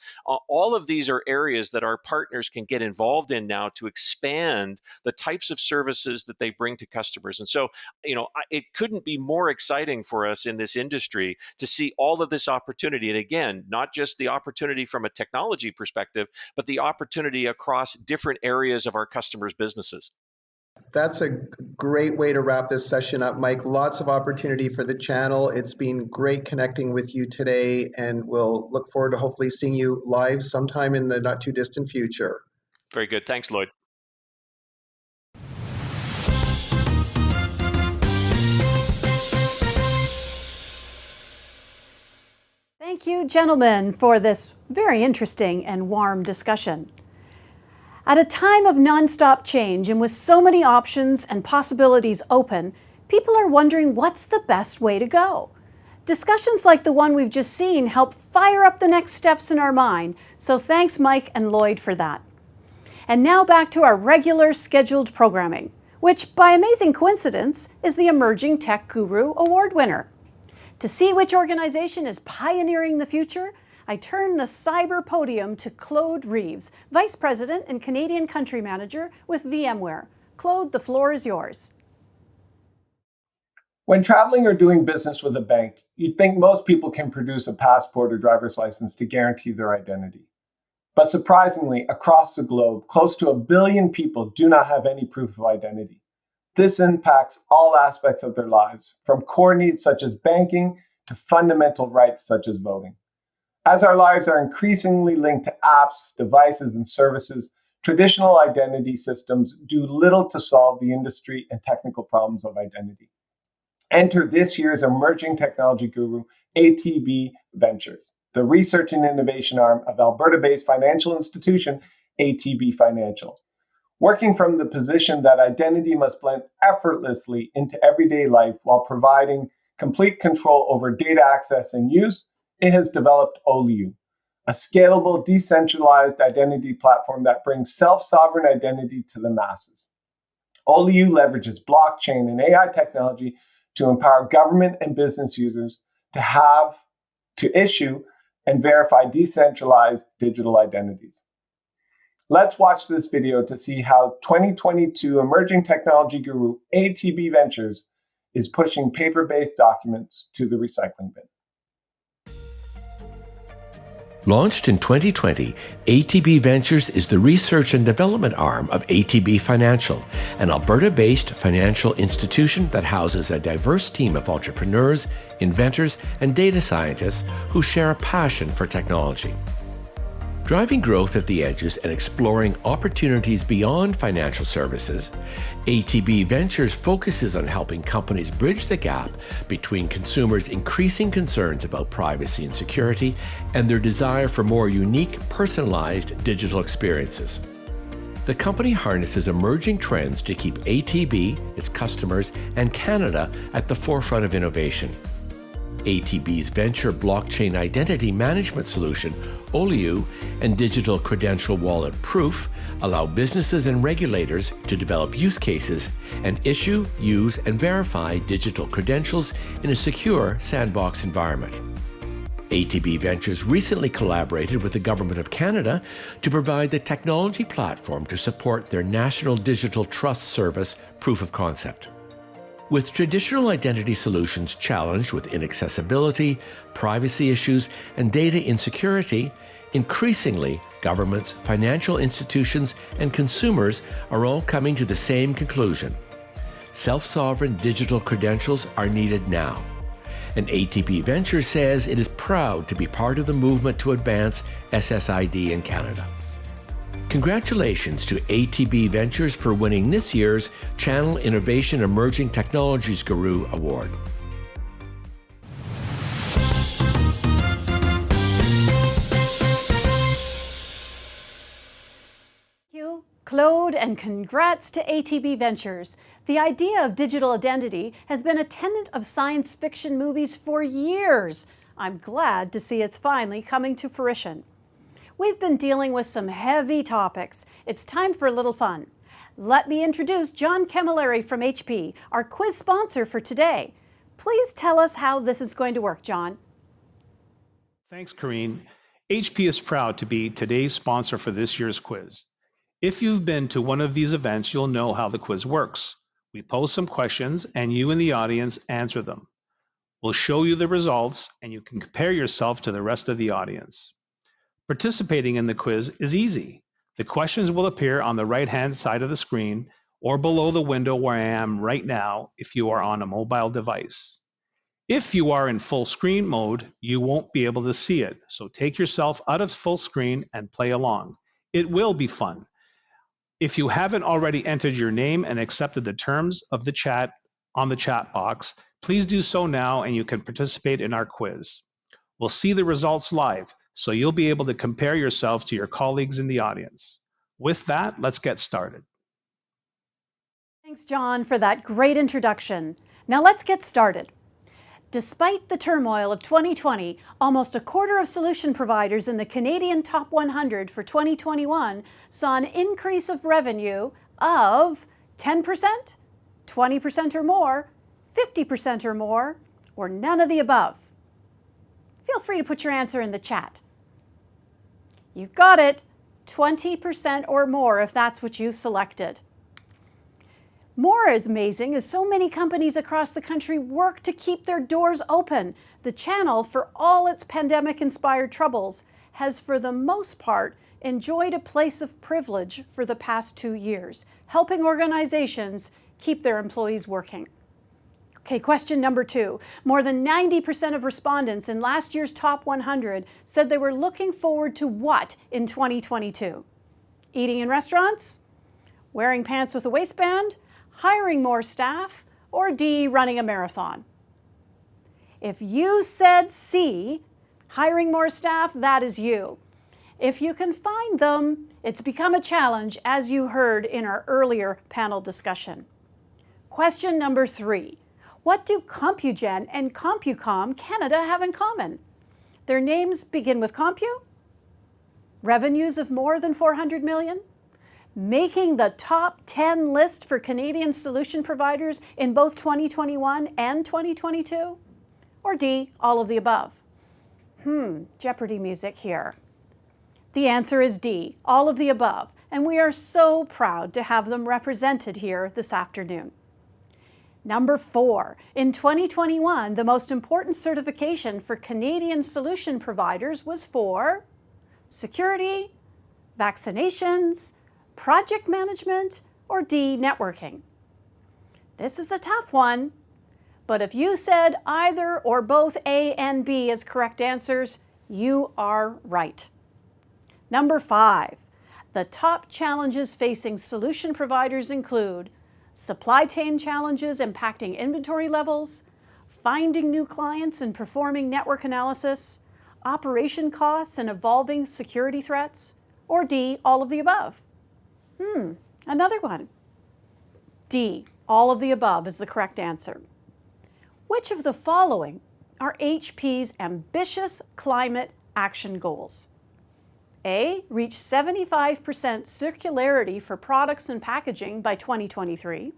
All of these are areas that our partners can get involved in now to expand the types of services that they bring to customers. And so, it couldn't be more exciting for us in this industry to see all of this opportunity. And again, not just the opportunity from a technology perspective, but the opportunity across different areas of our customers' businesses. That's a great way to wrap this session up, Mike. Lots of opportunity for the channel. It's been great connecting with you today, and we'll look forward to hopefully seeing you live sometime in the not too distant future. Very good. Thanks, Lloyd. Thank you, gentlemen, for this very interesting and warm discussion. At a time of nonstop change and with so many options and possibilities open, people are wondering what's the best way to go. Discussions like the one we've just seen help fire up the next steps in our mind, so thanks Mike and Lloyd for that. And now back to our regular scheduled programming, which by amazing coincidence is the Emerging Tech Guru Award winner. To see which organization is pioneering the future, I turn the cyber podium to Claude Reeves, Vice President and Canadian Country Manager with VMware. Claude, the floor is yours. When traveling or doing business with a bank, you'd think most people can produce a passport or driver's license to guarantee their identity. But surprisingly, across the globe, close to 1 billion people do not have any proof of identity. This impacts all aspects of their lives, from core needs such as banking to fundamental rights such as voting. As our lives are increasingly linked to apps, devices, and services, traditional identity systems do little to solve the industry and technical problems of identity. Enter this year's emerging technology guru, ATB Ventures, the research and innovation arm of Alberta-based financial institution, ATB Financial. Working from the position that identity must blend effortlessly into everyday life while providing complete control over data access and use, it has developed Oliu, a scalable, decentralized identity platform that brings self-sovereign identity to the masses. Oliu leverages blockchain and AI technology to empower government and business users to issue and verify decentralized digital identities. Let's watch this video to see how 2022 emerging technology guru ATB Ventures is pushing paper-based documents to the recycling bin. Launched in 2020, ATB Ventures is the research and development arm of ATB Financial, an Alberta-based financial institution that houses a diverse team of entrepreneurs, inventors, and data scientists who share a passion for technology. Driving growth at the edges and exploring opportunities beyond financial services, ATB Ventures focuses on helping companies bridge the gap between consumers' increasing concerns about privacy and security and their desire for more unique, personalized digital experiences. The company harnesses emerging trends to keep ATB, its customers, and Canada at the forefront of innovation. ATB's venture blockchain identity management solution, Oliu, and digital credential wallet Proof allow businesses and regulators to develop use cases and issue, use, and verify digital credentials in a secure sandbox environment. ATB Ventures recently collaborated with the Government of Canada to provide the technology platform to support their National Digital Trust Service proof of concept. With traditional identity solutions challenged with inaccessibility, privacy issues, and data insecurity, increasingly, governments, financial institutions, and consumers are all coming to the same conclusion. Self-sovereign digital credentials are needed now. And ATB Ventures says it is proud to be part of the movement to advance SSID in Canada. Congratulations to ATB Ventures for winning this year's Channel Innovation Emerging Technologies Guru Award. Claude, and congrats to ATB Ventures. The idea of digital identity has been a tenet of science fiction movies for years. I'm glad to see it's finally coming to fruition. We've been dealing with some heavy topics. It's time for a little fun. Let me introduce John Camilleri from HP, our quiz sponsor for today. Please tell us how this is going to work, John. Thanks, Corrine. HP is proud to be today's sponsor for this year's quiz. If you've been to one of these events, you'll know how the quiz works. We pose some questions and you in the audience answer them. We'll show you the results and you can compare yourself to the rest of the audience. Participating in the quiz is easy. The questions will appear on the right-hand side of the screen or below the window where I am right now if you are on a mobile device. If you are in full screen mode, you won't be able to see it. So take yourself out of full screen and play along. It will be fun. If you haven't already entered your name and accepted the terms of the chat on the chat box, please do so now and you can participate in our quiz. We'll see the results live, so you'll be able to compare yourself to your colleagues in the audience. With that, let's get started. Thanks, John, for that great introduction. Now let's get started. Despite the turmoil of 2020, almost a quarter of solution providers in the Canadian Top 100 for 2021 saw an increase of revenue of 10%, 20% or more, 50% or more, or none of the above. Feel free to put your answer in the chat. You got it, 20% or more if that's what you selected. More is amazing as so many companies across the country work to keep their doors open. The channel, for all its pandemic-inspired troubles, has for the most part enjoyed a place of privilege for the past 2 years, helping organizations keep their employees working. Okay, question number 2. More than 90% of respondents in last year's Top 100 said they were looking forward to what in 2022? Eating in restaurants? Wearing pants with a waistband? Hiring more staff? Or D, running a marathon? If you said C, hiring more staff, that is you. If you can find them, it's become a challenge, as you heard in our earlier panel discussion. Question number 3. What do Compugen and CompuCom Canada have in common? Their names begin with Compu, revenues of more than 400 million, making the top 10 list for Canadian solution providers in both 2021 and 2022, or D, all of the above? Jeopardy music here. The answer is D, all of the above, and we are so proud to have them represented here this afternoon. Number 4, in 2021, the most important certification for Canadian solution providers was for security, vaccinations, project management, or D, networking. This is a tough one, but if you said either or both A and B as correct answers, you are right. Number 5, the top challenges facing solution providers include supply chain challenges impacting inventory levels, finding new clients and performing network analysis, operation costs and evolving security threats, or D, all of the above. Another one. D, all of the above is the correct answer. Which of the following are HP's ambitious climate action goals? A, reach 75% circularity for products and packaging by 2023.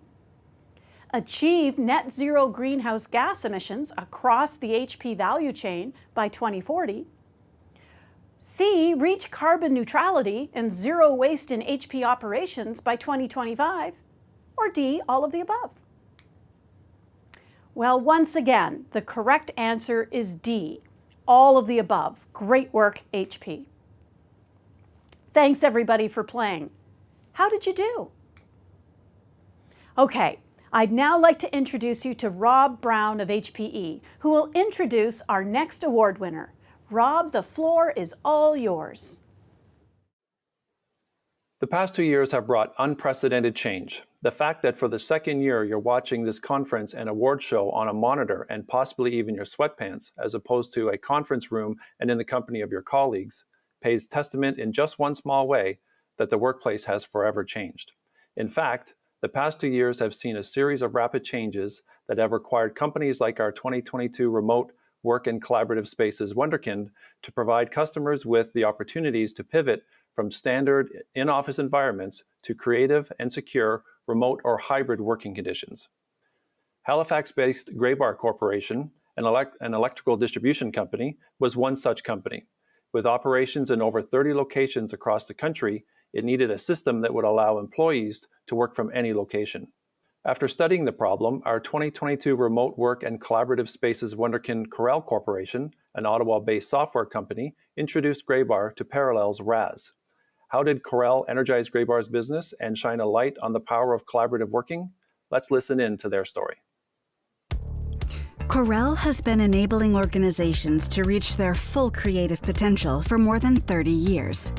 Achieve net zero greenhouse gas emissions across the HP value chain by 2040. C, reach carbon neutrality and zero waste in HP operations by 2025. Or D, all of the above. Well, once again, the correct answer is D, all of the above. Great work, HP. Thanks everybody for playing. How did you do? Okay, I'd now like to introduce you to Rob Brown of HPE, who will introduce our next award winner. Rob, the floor is all yours. The past 2 years have brought unprecedented change. The fact that for the second year you're watching this conference and award show on a monitor and possibly even your sweatpants, as opposed to a conference room and in the company of your colleagues, pays testament in just one small way that the workplace has forever changed. In fact, the past 2 years have seen a series of rapid changes that have required companies like our 2022 Remote Work and Collaborative Spaces Wunderkind to provide customers with the opportunities to pivot from standard in-office environments to creative and secure remote or hybrid working conditions. Halifax-based Graybar Corporation, an electrical distribution company, was one such company. With operations in over 30 locations across the country, it needed a system that would allow employees to work from any location. After studying the problem, our 2022 Remote Work and Collaborative Spaces Wunderkind Corel Corporation, an Ottawa-based software company, introduced Graybar to Parallel's RAS. How did Corel energize Graybar's business and shine a light on the power of collaborative working? Let's listen in to their story. Corel has been enabling organizations to reach their full creative potential for more than 30 years.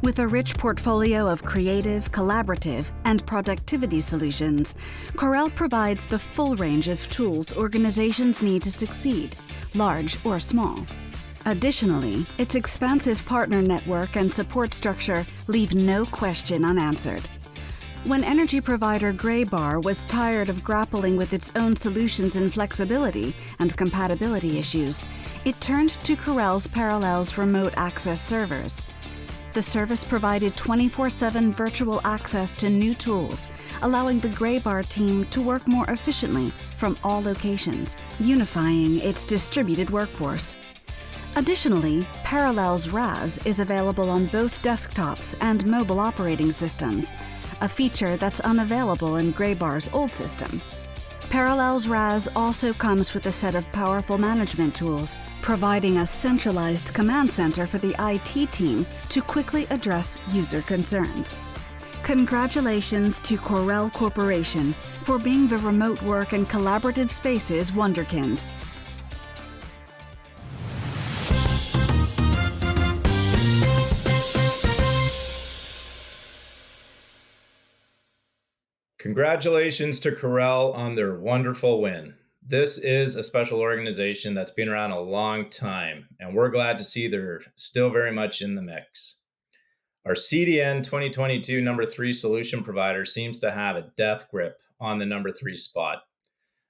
With a rich portfolio of creative, collaborative, and productivity solutions, Corel provides the full range of tools organizations need to succeed, large or small. Additionally, its expansive partner network and support structure leave no question unanswered. When energy provider Graybar was tired of grappling with its own solutions in flexibility and compatibility issues, it turned to Corel's Parallel's remote access servers. The service provided 24/7 virtual access to new tools, allowing the Graybar team to work more efficiently from all locations, unifying its distributed workforce. Additionally, Parallel's RAS is available on both desktops and mobile operating systems, a feature that's unavailable in Graybar's old system. Parallel's RAS also comes with a set of powerful management tools, providing a centralized command center for the IT team to quickly address user concerns. Congratulations to Corel Corporation for being the Remote Work and Collaborative Spaces Wunderkind. Congratulations to Corel on their wonderful win. This is a special organization that's been around a long time, and we're glad to see they're still very much in the mix. Our CDN 2022 number 3 solution provider seems to have a death grip on the number 3 spot.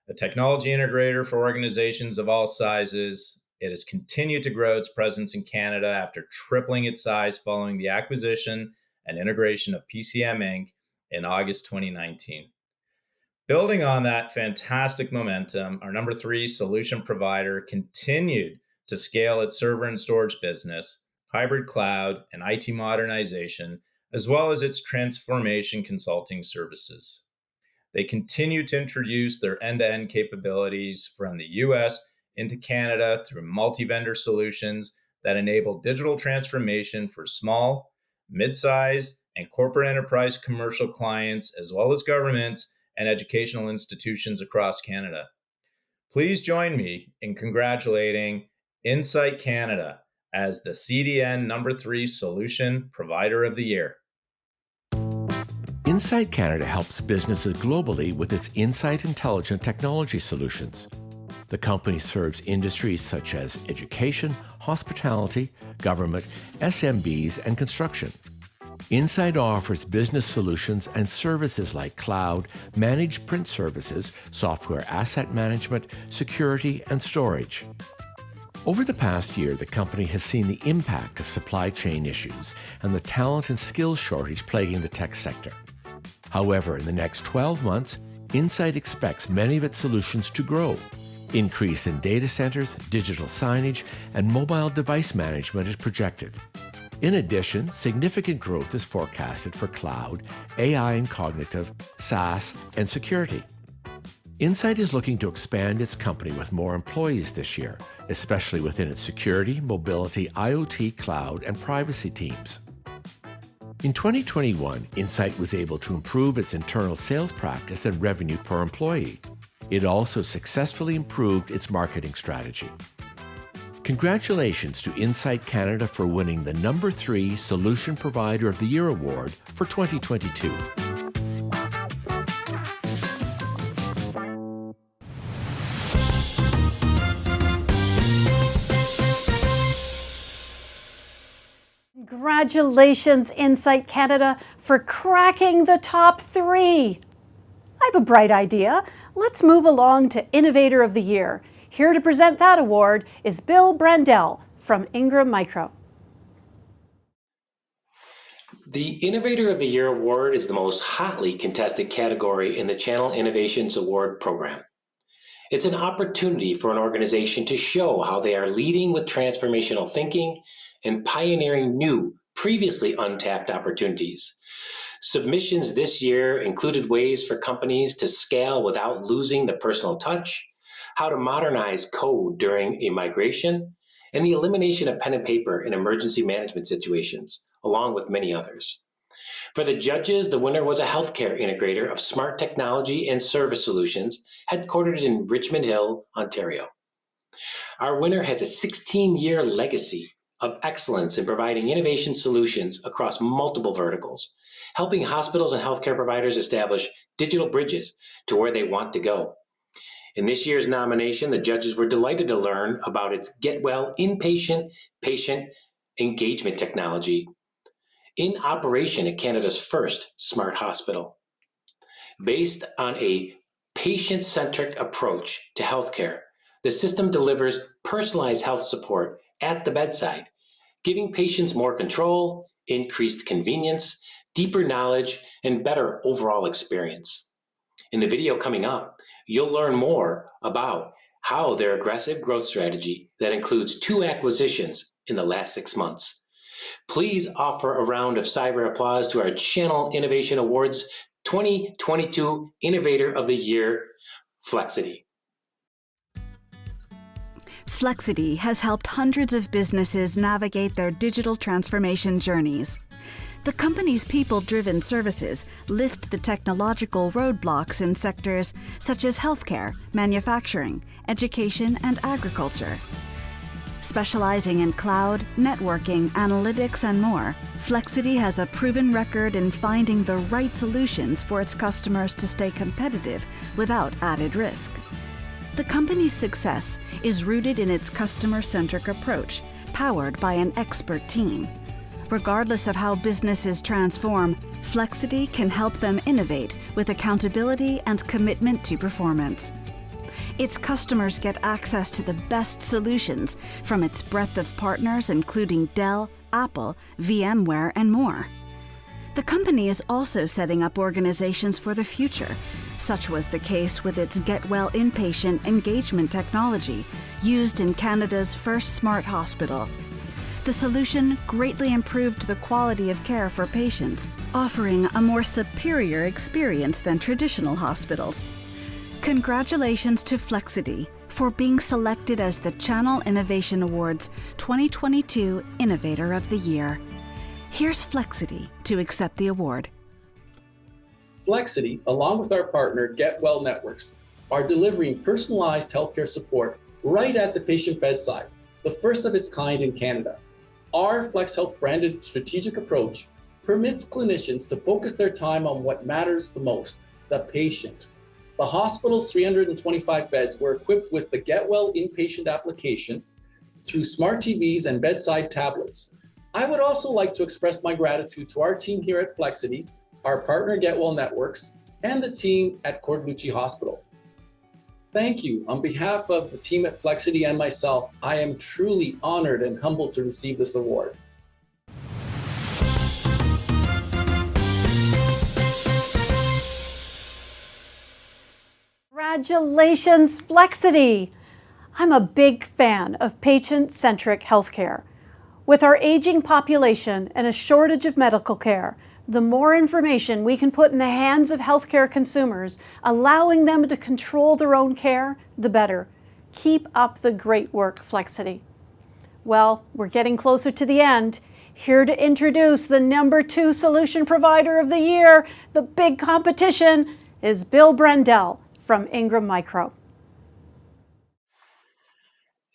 A technology integrator for organizations of all sizes, it has continued to grow its presence in Canada after tripling its size following the acquisition and integration of PCM Inc. in August 2019. Building on that fantastic momentum, our number 3 solution provider continued to scale its server and storage business, hybrid cloud, and IT modernization, as well as its transformation consulting services. They continue to introduce their end-to-end capabilities from the US into Canada through multi-vendor solutions that enable digital transformation for small, mid-sized, and corporate enterprise commercial clients, as well as governments and educational institutions across Canada. Please join me in congratulating Insight Canada as the CDN number 3 Solution Provider of the Year. Insight Canada helps businesses globally with its Insight Intelligent Technology solutions. The company serves industries such as education, hospitality, government, SMBs, and construction. Insight offers business solutions and services like cloud, managed print services, software asset management, security, and storage. Over the past year, the company has seen the impact of supply chain issues and the talent and skills shortage plaguing the tech sector. However, in the next 12 months, Insight expects many of its solutions to grow. Increase in data centers, digital signage, and mobile device management is projected. In addition, significant growth is forecasted for cloud, AI and cognitive, SaaS, and security. Insight is looking to expand its company with more employees this year, especially within its security, mobility, IoT, cloud, and privacy teams. In 2021, Insight was able to improve its internal sales practice and revenue per employee. It also successfully improved its marketing strategy. Congratulations to Insight Canada for winning the #3 Solution Provider of the Year award for 2022. Congratulations, Insight Canada, for cracking the top 3. I have a bright idea. Let's move along to Innovator of the Year. Here to present that award is Bill Brandell from Ingram Micro. The Innovator of the Year award is the most hotly contested category in the Channel Innovations Award program. It's an opportunity for an organization to show how they are leading with transformational thinking and pioneering new, previously untapped opportunities. Submissions this year included ways for companies to scale without losing the personal touch, how to modernize code during a migration, and the elimination of pen and paper in emergency management situations, along with many others. For the judges, the winner was a healthcare integrator of smart technology and service solutions headquartered in Richmond Hill, Ontario. Our winner has a 16-year legacy of excellence in providing innovation solutions across multiple verticals, helping hospitals and healthcare providers establish digital bridges to where they want to go. In this year's nomination, the judges were delighted to learn about its Get Well inpatient patient engagement technology in operation at Canada's first smart hospital. Based on a patient-centric approach to healthcare, the system delivers personalized health support at the bedside, giving patients more control, increased convenience, deeper knowledge, and better overall experience. In the video coming up, you'll learn more about how their aggressive growth strategy that includes 2 acquisitions in the last 6 months. Please offer a round of cyber applause to our Channel Innovation Awards 2022 Innovator of the Year, Flexity. Flexity has helped hundreds of businesses navigate their digital transformation journeys. The company's people-driven services lift the technological roadblocks in sectors such as healthcare, manufacturing, education, and agriculture. Specializing in cloud, networking, analytics, and more, Flexity has a proven record in finding the right solutions for its customers to stay competitive without added risk. The company's success is rooted in its customer-centric approach, powered by an expert team. Regardless of how businesses transform, Flexity can help them innovate with accountability and commitment to performance. Its customers get access to the best solutions from its breadth of partners, including Dell, Apple, VMware, and more. The company is also setting up organizations for the future. Such was the case with its Get Well inpatient engagement technology, used in Canada's first smart hospital. The solution greatly improved the quality of care for patients, offering a more superior experience than traditional hospitals. Congratulations to Flexity for being selected as the Channel Innovation Awards 2022 Innovator of the Year. Here's Flexity to accept the award. Flexity, along with our partner Get Well Networks, are delivering personalized healthcare support right at the patient bedside, the first of its kind in Canada. Our FlexHealth branded strategic approach permits clinicians to focus their time on what matters the most, the patient. The hospital's 325 beds were equipped with the Get Well inpatient application through smart TVs and bedside tablets. I would also like to express my gratitude to our team here at Flexity, our partner Get Well Networks, and the team at Cordalucci Hospital. Thank you. On behalf of the team at Flexity and myself, I am truly honored and humbled to receive this award. Congratulations, Flexity! I'm a big fan of patient-centric healthcare. With our aging population and a shortage of medical care, the more information we can put in the hands of healthcare consumers, allowing them to control their own care, the better. Keep up the great work, Flexity. Well, we're getting closer to the end. Here to introduce the #2 Solution Provider of the Year, the big competition, is Bill Brendel from Ingram Micro.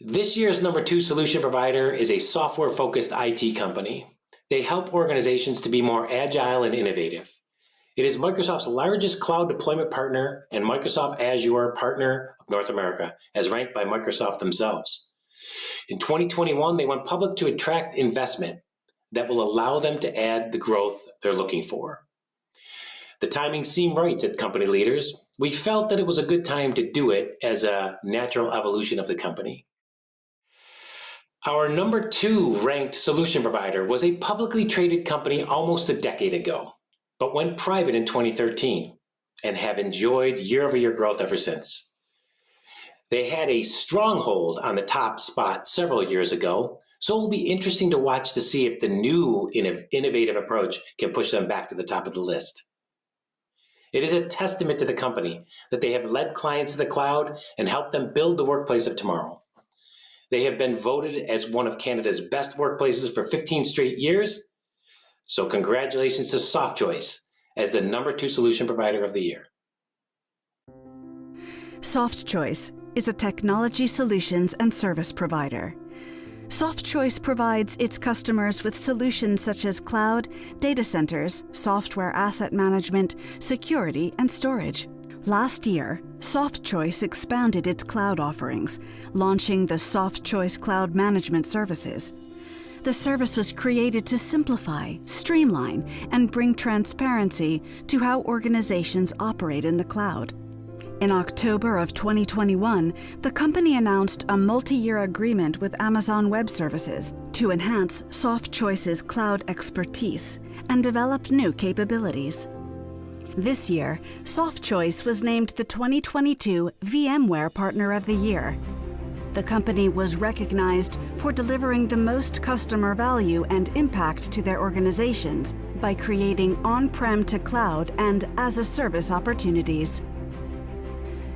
This year's #2 solution provider is a software-focused IT company. They help organizations to be more agile and innovative. It is Microsoft's largest cloud deployment partner and Microsoft Azure Partner of North America, as ranked by Microsoft themselves. In 2021, they went public to attract investment that will allow them to add the growth they're looking for. The timing seemed right, said company leaders. We felt that it was a good time to do it as a natural evolution of the company. Our #2 ranked solution provider was a publicly traded company almost a decade ago, but went private in 2013 and have enjoyed year-over-year growth ever since. They had a stronghold on the top spot several years ago, so it will be interesting to watch to see if the new innovative approach can push them back to the top of the list. It is a testament to the company that they have led clients to the cloud and helped them build the workplace of tomorrow. They have been voted as one of Canada's best workplaces for 15 straight years. So congratulations to SoftChoice as the #2 solution provider of the year. SoftChoice is a technology solutions and service provider. SoftChoice provides its customers with solutions such as cloud, data centers, software asset management, security, and storage. Last year, SoftChoice expanded its cloud offerings, launching the SoftChoice Cloud Management Services. The service was created to simplify, streamline, and bring transparency to how organizations operate in the cloud. In October of 2021, the company announced a multi-year agreement with Amazon Web Services to enhance SoftChoice's cloud expertise and develop new capabilities. This year, SoftChoice was named the 2022 VMware Partner of the Year. The company was recognized for delivering the most customer value and impact to their organizations by creating on-prem to cloud and as-a-service opportunities.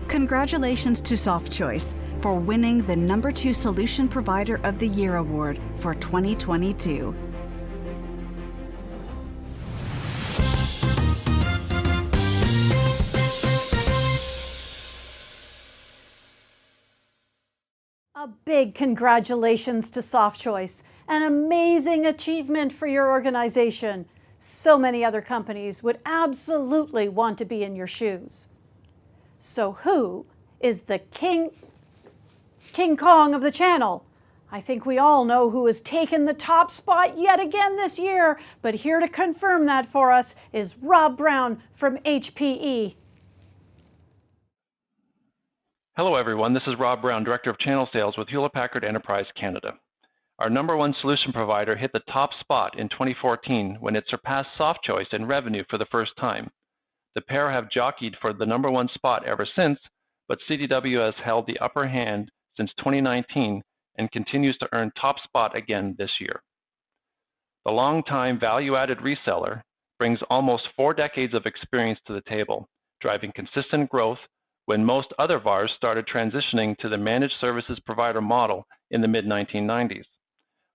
Congratulations to SoftChoice for winning the #2 Solution Provider of the Year award for 2022. A big congratulations to SoftChoice, an amazing achievement for your organization. So many other companies would absolutely want to be in your shoes. So who is the King Kong of the channel? I think we all know who has taken the top spot yet again this year, but here to confirm that for us is Rob Brown from HPE. Hello, everyone. This is Rob Brown, Director of Channel Sales with Hewlett-Packard Enterprise Canada. Our #1 solution provider hit the top spot in 2014 when it surpassed SoftChoice in revenue for the first time. The pair have jockeyed for the #1 spot ever since, but CDW has held the upper hand since 2019 and continues to earn top spot again this year. The longtime value-added reseller brings almost 4 decades of experience to the table, driving consistent growth when most other VARs started transitioning to the managed services provider model in the mid-1990s.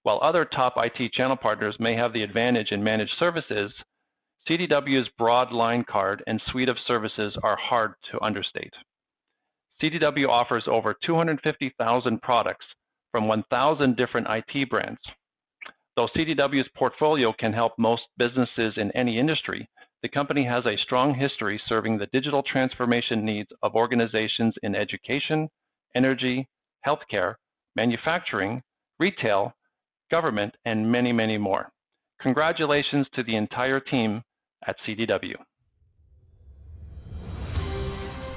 While other top IT channel partners may have the advantage in managed services, CDW's broad line card and suite of services are hard to understate. CDW offers over 250,000 products from 1,000 different IT brands. Though CDW's portfolio can help most businesses in any industry, the company has a strong history serving the digital transformation needs of organizations in education, energy, healthcare, manufacturing, retail, government, and many, many more. Congratulations to the entire team at CDW.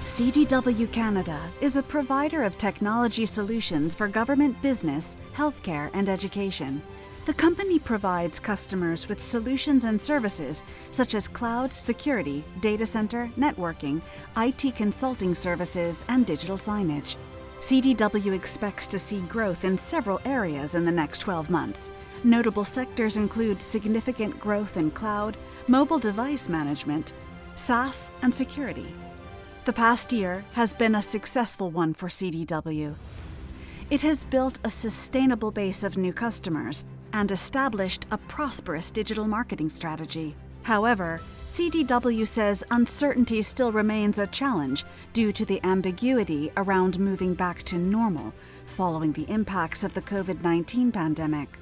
CDW Canada is a provider of technology solutions for government business, healthcare, and education. The company provides customers with solutions and services such as cloud, security, data center, networking, IT consulting services, and digital signage. CDW expects to see growth in several areas in the next 12 months. Notable sectors include significant growth in cloud, mobile device management, SaaS, and security. The past year has been a successful one for CDW. It has built a sustainable base of new customers and established a prosperous digital marketing strategy. However, CDW says uncertainty still remains a challenge due to the ambiguity around moving back to normal following the impacts of the COVID-19 pandemic.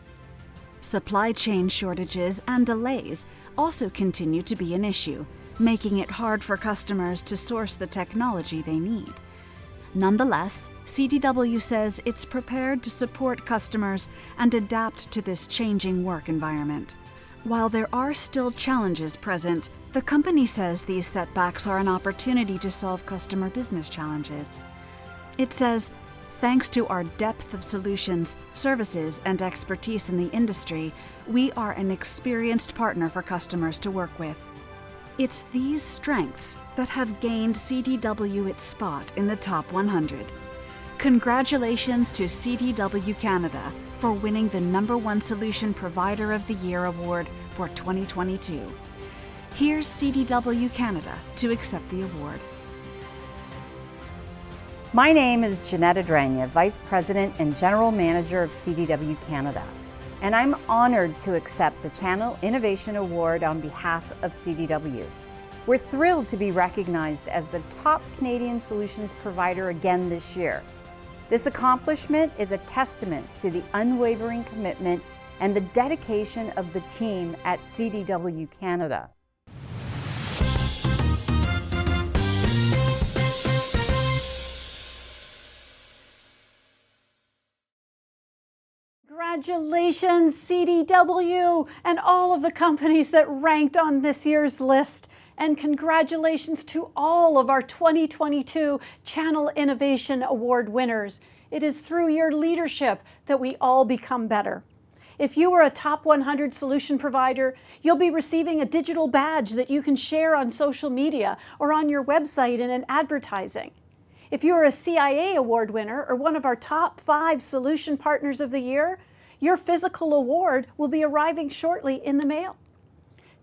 Supply chain shortages and delays also continue to be an issue, making it hard for customers to source the technology they need. Nonetheless, CDW says it's prepared to support customers and adapt to this changing work environment. While there are still challenges present, the company says these setbacks are an opportunity to solve customer business challenges. It says, thanks to our depth of solutions, services, and expertise in the industry, we are an experienced partner for customers to work with. It's these strengths that have gained CDW its spot in the top 100. Congratulations to CDW Canada for winning the #1 Solution Provider of the Year award for 2022. Here's CDW Canada to accept the award. My name is Jeanette Adranya, Vice President and General Manager of CDW Canada, and I'm honored to accept the Channel Innovation Award on behalf of CDW. We're thrilled to be recognized as the top Canadian solutions provider again this year. This accomplishment is a testament to the unwavering commitment and the dedication of the team at CDW Canada. Congratulations, CDW, and all of the companies that ranked on this year's list. And congratulations to all of our 2022 Channel Innovation Award winners. It is through your leadership that we all become better. If you are a top 100 solution provider, you'll be receiving a digital badge that you can share on social media or on your website and in advertising. If you're a CIA award winner or one of our top 5 solution partners of the year, your physical award will be arriving shortly in the mail.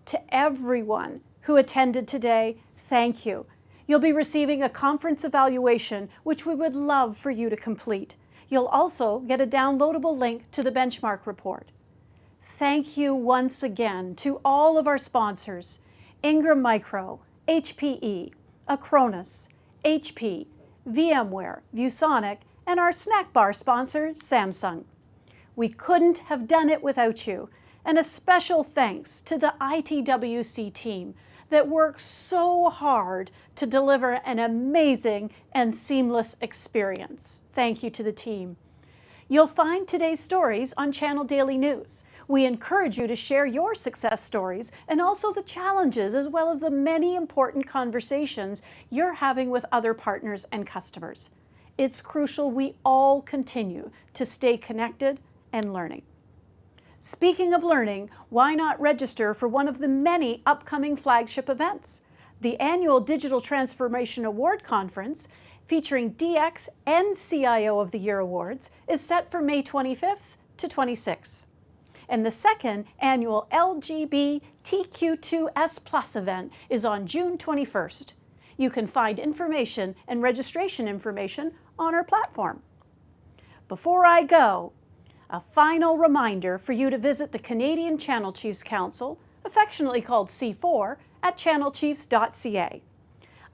To everyone who attended today, thank you. You'll be receiving a conference evaluation, which we would love for you to complete. You'll also get a downloadable link to the benchmark report. Thank you once again to all of our sponsors, Ingram Micro, HPE, Acronis, HP, VMware, ViewSonic, and our snack bar sponsor, Samsung. We couldn't have done it without you. And a special thanks to the ITWC team that works so hard to deliver an amazing and seamless experience. Thank you to the team. You'll find today's stories on Channel Daily News. We encourage you to share your success stories and also the challenges, as well as the many important conversations you're having with other partners and customers. It's crucial we all continue to stay connected and learning. Speaking of learning, why not register for one of the many upcoming flagship events? The annual Digital Transformation Award Conference, featuring DX and CIO of the Year awards, is set for May 25th to 26th. And the second annual LGBTQ2S+ event is on June 21st. You can find information and registration information on our platform. Before I go, a final reminder for you to visit the Canadian Channel Chiefs Council, affectionately called C4, at channelchiefs.ca.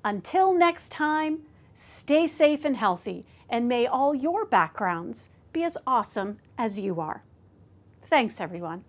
Until next time, stay safe and healthy, and may all your backgrounds be as awesome as you are. Thanks, everyone.